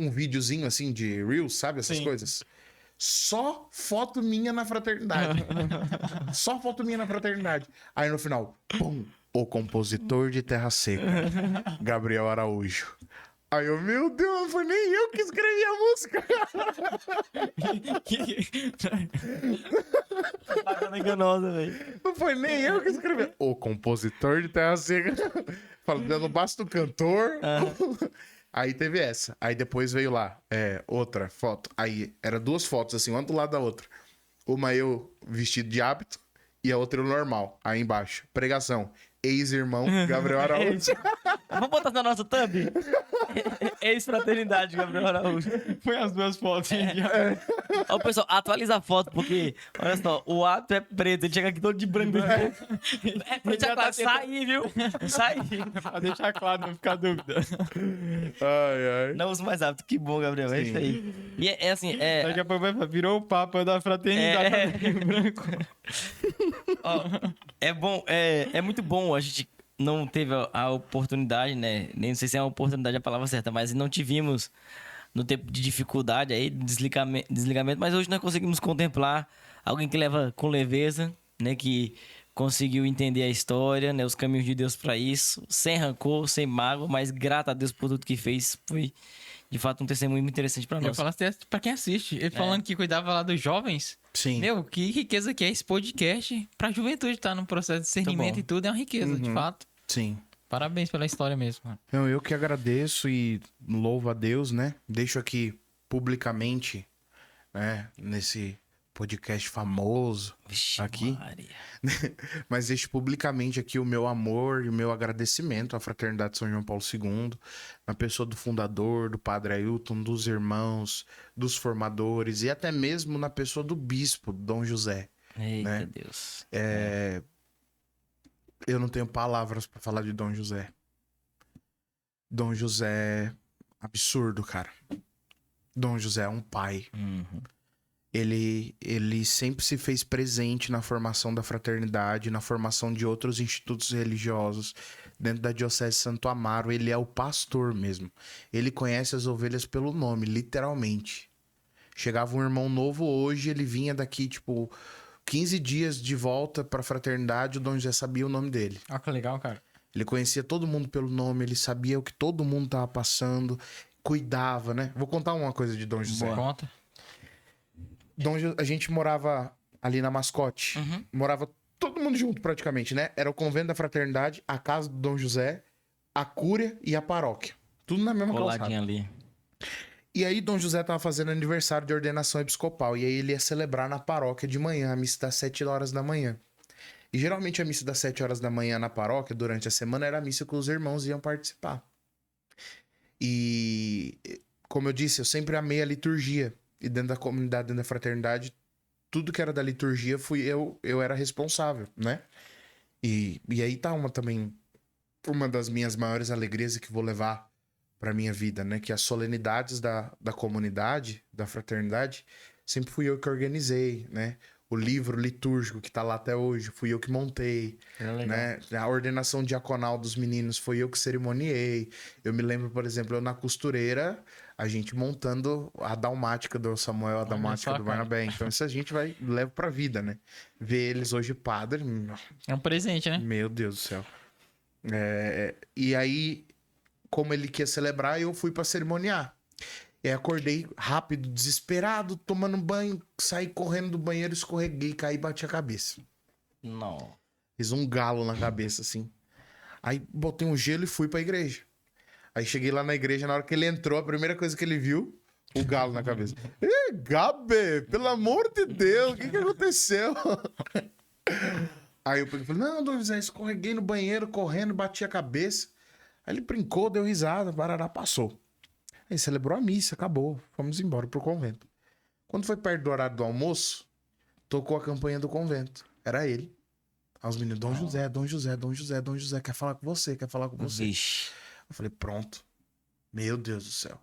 videozinho assim de Reels, sabe? Essas coisas. Só foto minha na fraternidade. Só foto minha na fraternidade. Aí no final, pum, o compositor de Terra Seca, Gabriel Araújo. Aí eu, meu Deus, não foi nem eu que escrevi a música. Propaganda enganosa, velho. Não foi nem eu que escrevi. O compositor de Terra Seca. Falando, não basta o cantor. Aí teve essa. Aí depois veio lá, outra foto. Aí era 2 fotos, assim, uma do lado da outra. Uma eu vestido de hábito e a outra eu normal. Aí embaixo, pregação. Ex-irmão Gabriel Araújo. Vamos botar na nossa thumb? Ex-fraternidade, Gabriel Araújo. Põe as duas fotos. Ó, pessoal, atualiza a foto, porque, olha só, o ato é preto, ele chega aqui todo de branco. Deixa claro, sai aí, viu? Sai. Pra deixar claro, não ficar dúvida. Ai, ai. Não uso mais hábito, que bom, Gabriel, é isso aí. E é assim, Daqui a pouco virou o Papa da fraternidade branco. Ó, é bom, é muito bom, a gente não teve a oportunidade, né? Nem sei se é a oportunidade a palavra certa, mas não tivemos no tempo de dificuldade aí, desligamento, mas hoje nós conseguimos contemplar alguém que leva com leveza, né? Que conseguiu entender a história, né? Os caminhos de Deus para isso, sem rancor, sem mágoa, mas grato a Deus por tudo que fez. Foi, de fato, um testemunho muito interessante para Eu nós. falo até pra quem assiste. Ele falando que cuidava lá dos jovens. Sim. Meu, que riqueza que é esse podcast pra juventude estar no processo de discernimento bom. e tudo. É uma riqueza, de fato. Sim. Parabéns pela história mesmo, mano. Não, eu que agradeço e louvo a Deus, né? Deixo aqui publicamente, né? Nesse podcast famoso Vixe, aqui. Maria. Mas deixo publicamente aqui o meu amor e o meu agradecimento à Fraternidade São João Paulo II, na pessoa do fundador, do Padre Ailton, dos irmãos, dos formadores e até mesmo na pessoa do bispo, Dom José. Eita, né? Deus. Eu não tenho palavras pra falar de Dom José. Dom José, absurdo, cara. Dom José é um pai. Uhum. Ele sempre se fez presente na formação da fraternidade, na formação de outros institutos religiosos. Dentro da Diocese de Santo Amaro, ele é o pastor mesmo. Ele conhece as ovelhas pelo nome, literalmente. Chegava um irmão novo hoje, ele vinha daqui, 15 dias de volta pra fraternidade, o Dom José sabia o nome dele. Olha que legal, cara. Ele conhecia todo mundo pelo nome, ele sabia o que todo mundo tava passando, cuidava, né? Vou contar uma coisa de Dom José. Conta. A gente morava ali na Mascote. Uhum. Morava todo mundo junto praticamente, né? Era o convento da fraternidade, a casa do Dom José, a cúria e a paróquia. Tudo na mesma calçada. Coladinho ali. E aí Dom José tava fazendo aniversário de ordenação episcopal. E aí ele ia celebrar na paróquia de manhã, a missa das 7 horas da manhã. E geralmente a missa das 7 horas da manhã na paróquia, durante a semana, era a missa que os irmãos iam participar. E, como eu disse, eu sempre amei a liturgia. E dentro da comunidade, dentro da fraternidade, tudo que era da liturgia, eu era responsável, né? E aí tá uma das minhas maiores alegrias e que vou levar pra minha vida, né? Que as solenidades da comunidade, da fraternidade, sempre fui eu que organizei, né? O livro litúrgico que tá lá até hoje, fui eu que montei, né? A ordenação diaconal dos meninos foi eu que cerimoniei. Eu me lembro, por exemplo, eu na costureira, a gente montando a dalmática do Samuel, a dalmática do Barnabé. Então isso a gente leva pra vida, né? Ver eles hoje padre, É um presente, né? meu Deus do céu. E aí, como ele quer celebrar, eu fui pra cerimoniar. E aí acordei rápido, desesperado, tomando banho, saí correndo do banheiro, escorreguei, caí e bati a cabeça. Não. Fiz um galo na cabeça, assim. Aí botei um gelo e fui pra igreja. Aí cheguei lá na igreja, na hora que ele entrou, a primeira coisa que ele viu, o galo na cabeça. Ê, Gabi, pelo amor de Deus, o que aconteceu? Aí eu falei, não, Dom José, escorreguei no banheiro, correndo, bati a cabeça. Aí ele brincou, deu risada, barará, passou. Aí celebrou a missa, acabou. Fomos embora pro convento. Quando foi perto do horário do almoço, tocou a campanha do convento. Era ele. Aí os meninos, Dom José, Dom José, Dom José, Dom José, quer falar com você, quer falar com você. Vixe. Eu falei, pronto. Meu Deus do céu.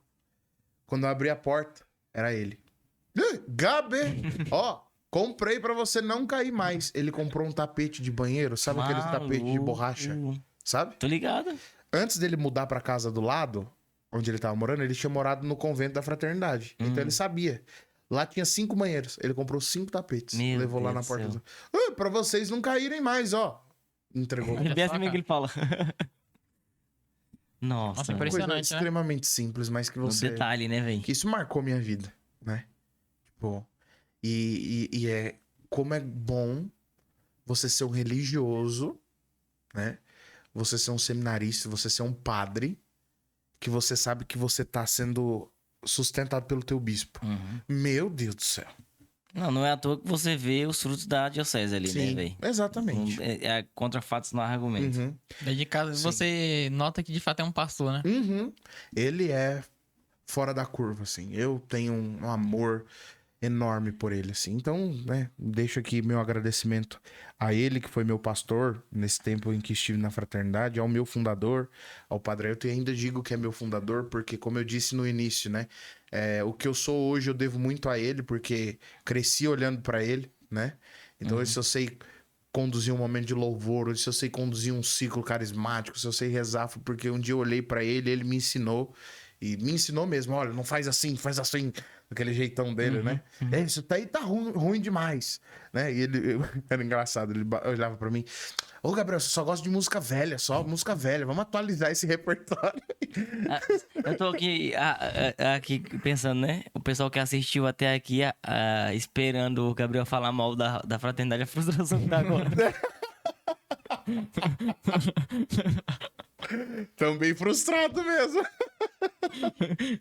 Quando eu abri a porta, era ele. Gabi, ó, comprei pra você não cair mais. Ele comprou um tapete de banheiro, sabe aquele tapete de borracha? Sabe? Tô ligado. Antes dele mudar pra casa do lado, onde ele tava morando, ele tinha morado no convento da fraternidade. Então ele sabia. Lá tinha 5 banheiros. Ele comprou 5 tapetes. Meu levou lá Deus na do porta. céu. Pra vocês não caírem mais, ó. Entregou. É bem assim mesmo que ele fala. Nossa. Nossa, Coisa impressionante, né? extremamente simples, mas que No você... detalhe, né, velho? Que isso marcou minha vida, né? Tipo... E é... Como é bom você ser um religioso, né? Você ser um seminarista, você ser um padre, que você sabe que você tá sendo sustentado pelo teu bispo. Uhum. Meu Deus do céu. Não é à toa que você vê os frutos da diocese ali, né, Sim, velho? exatamente. Contra fatos não há argumentos. Uhum. Daí de casa você nota que de fato é um pastor, né? Uhum. Ele é fora da curva, assim. Eu tenho um amor enorme por ele, assim. Então, né, deixo aqui meu agradecimento a ele, que foi meu pastor nesse tempo em que estive na fraternidade, ao meu fundador, ao Padre Ailton, e ainda digo que é meu fundador, porque, como eu disse no início, né, o que eu sou hoje eu devo muito a ele, porque cresci olhando para ele, né? Então, hoje, se eu sei conduzir um momento de louvor, hoje, se eu sei conduzir um ciclo carismático, se eu sei rezar, foi porque um dia eu olhei para ele, ele me ensinou. E me ensinou mesmo, olha, não faz assim, daquele jeitão dele, né? Isso daí tá ruim demais, né? E ele, era engraçado, ele olhava pra mim, ô Gabriel, você só gosta de música velha, vamos atualizar esse repertório. Eu tô aqui pensando, né? O pessoal que assistiu até aqui, esperando o Gabriel falar mal da fraternidade, a frustração que tá agora. Também frustrado mesmo.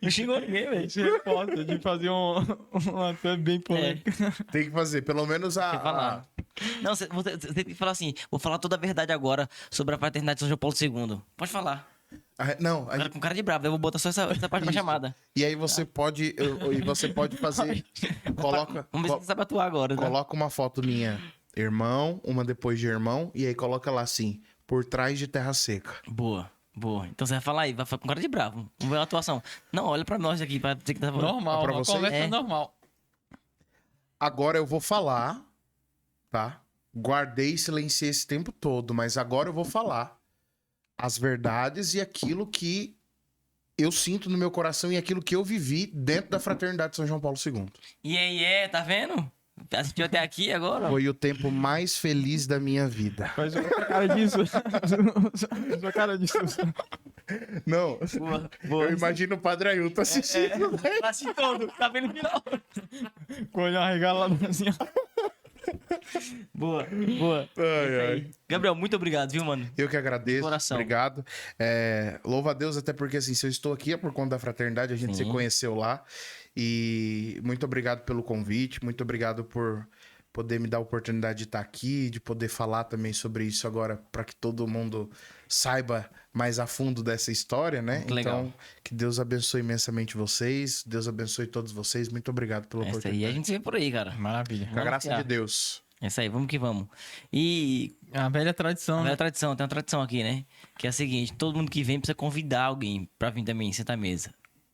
Não xingou ninguém, velho. Esse repórter de fazer uma até bem polêmica. Tem que fazer, pelo menos Falar. Não, você tem que falar assim, vou falar toda a verdade agora sobre a fraternidade de São João Paulo II. Pode falar. Não, Cara, com cara de bravo, eu vou botar só essa parte da chamada. e aí você pode, fazer, coloca, Vamos ver se você sabe atuar agora, né? coloca uma foto minha, irmão, uma depois de irmão, e aí coloca lá assim, por trás de terra seca. Boa. Então você vai falar aí, vai falar com cara de bravo. Vamos ver a atuação. Não, olha pra nós aqui, pra dizer que tá falando. Normal, Pra uma você? conversa É. normal. Agora eu vou falar, tá? Guardei e silenciei esse tempo todo, mas agora eu vou falar as verdades e aquilo que eu sinto no meu coração e aquilo que eu vivi dentro da Fraternidade de São João Paulo II. E aí, tá vendo? Assistiu até aqui agora? Foi o tempo mais feliz da minha vida. Faz a cara disso. Faz a cara disso. Não, Boa. eu imagino o Padre Ailton assistindo. Assim todo, tá vendo no final. Com o olhar arregalado assim, ó. Boa. Ai, ai. Gabriel, muito obrigado, viu, mano? Eu que agradeço. Coração. Obrigado. Louva a Deus, até porque assim, se eu estou aqui é por conta da fraternidade, a gente se Sim. conheceu lá. E muito obrigado pelo convite, muito obrigado por poder me dar a oportunidade de estar aqui, de poder falar também sobre isso agora, para que todo mundo saiba mais a fundo dessa história, né? Muito legal. Então, que Deus abençoe imensamente vocês, Deus abençoe todos vocês. Muito obrigado pela Essa aí a oportunidade. gente se vê por aí, cara. Maravilha. Com a graça de Deus. Essa aí, vamos que vamos. E A velha tradição, tem né? uma tradição aqui, né? Que é a seguinte, todo mundo que vem precisa convidar alguém pra vir também sentar à mesa.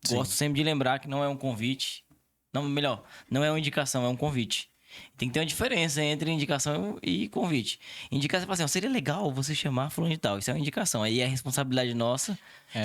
Gosto sempre de lembrar que não é um convite. Não, melhor, não é uma indicação, é um convite. Tem que ter uma diferença entre indicação e convite. Indicação é falar assim, ó, seria legal você chamar fulano de tal. Isso é uma indicação. Aí é responsabilidade nossa.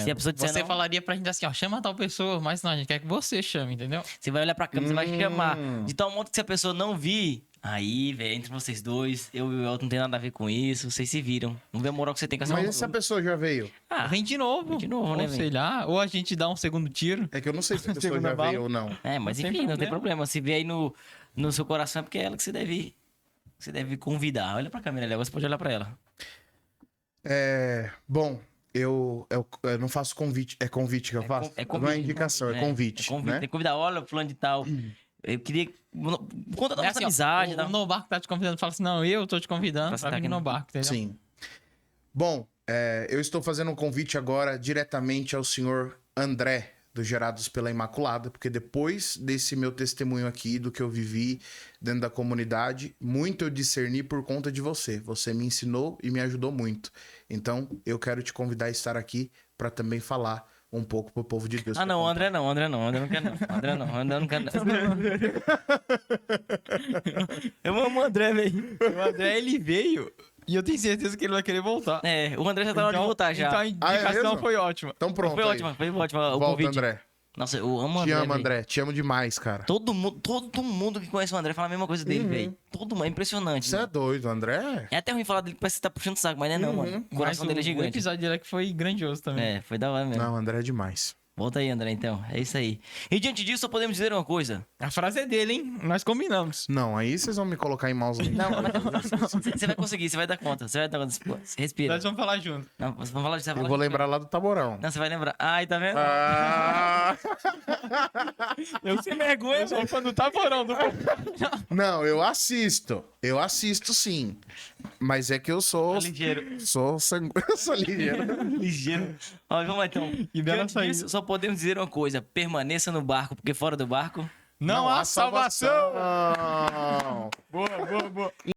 Se a pessoa disser Você não, falaria pra gente assim, ó, chama tal pessoa, mas não, a gente quer que você chame, entendeu? você vai olhar pra câmera, você vai chamar. De tal modo que se a pessoa não vir, aí, velho, entre vocês dois, eu e o Elton não tem nada a ver com isso, vocês se viram. Vamos ver a moral que você tem com essa Mas essa pessoa já veio? Vem de novo. de novo, ou né, sei lá, ou a gente dá um segundo tiro. É que eu não sei se a pessoa Segunda já bala. veio ou não. Mas Não tem enfim, não tem problema. problema. Se vier aí no seu coração é porque é ela que você deve convidar. Olha pra câmera ali, agora você pode olhar pra ela. Bom, eu não faço convite. É convite que eu faço? Não é indicação, é convite. Né? Tem que convidar, olha, fulano de tal. Eu queria. Conta da É nossa assim, ó, amizade. o Nobarco tá te convidando, fala assim, não, eu tô te convidando Pra pra sentar vir aqui no no- barco, entendeu? Sim. Bom, eu estou fazendo um convite agora diretamente ao senhor André, do Gerados pela Imaculada, porque depois desse meu testemunho aqui, do que eu vivi dentro da comunidade, muito eu discerni por conta de você. Você me ensinou e me ajudou muito. Então, eu quero te convidar a estar aqui para também falar um pouco pro povo de Deus. Ah, não, André não quer não. André não quer não. Eu amo o André, velho. O André, ele veio e eu tenho certeza que ele vai querer voltar. O André já tá na hora de voltar já. Então a Ah, é indicação mesmo? foi ótima. Então pronto. Foi aí. ótimo o Volta, convite. André. Nossa, eu amo o Te André. amo, velho. André. Te amo demais, cara. Todo mundo que conhece o André fala a mesma coisa dele, velho. Todo mundo, é impressionante. Você é doido, André? É até ruim falar dele que parece que tá puxando saco, mas não é não, mano. O coração Mas dele é O gigante. episódio dele é que foi grandioso também. Foi da hora mesmo. Não, André é demais. Volta aí, André, então. É isso aí. E diante disso, só podemos dizer uma coisa. A frase é dele, hein? Nós combinamos. Não, aí vocês vão me colocar em maus lençóis. Não, você vai conseguir, você vai dar conta. Você vai dar conta. Respira. Nós vamos falar junto. Não, você vai falar, você vai Eu falar vou junto. lembrar lá do Taborão. Não, você vai lembrar. Ai, tá vendo? Ah! Eu sem vergonha, sou fã do Taborão. Não, eu assisto. Eu assisto sim. Mas é que eu sou. Tá ligeiro. Eu sou ligeiro. Ligeiro. Ó, vamos lá então. E bela Diante saída. disso, só podemos dizer uma coisa: permaneça no barco, porque fora do barco. Não há salvação. salvação. Boa, boa, boa.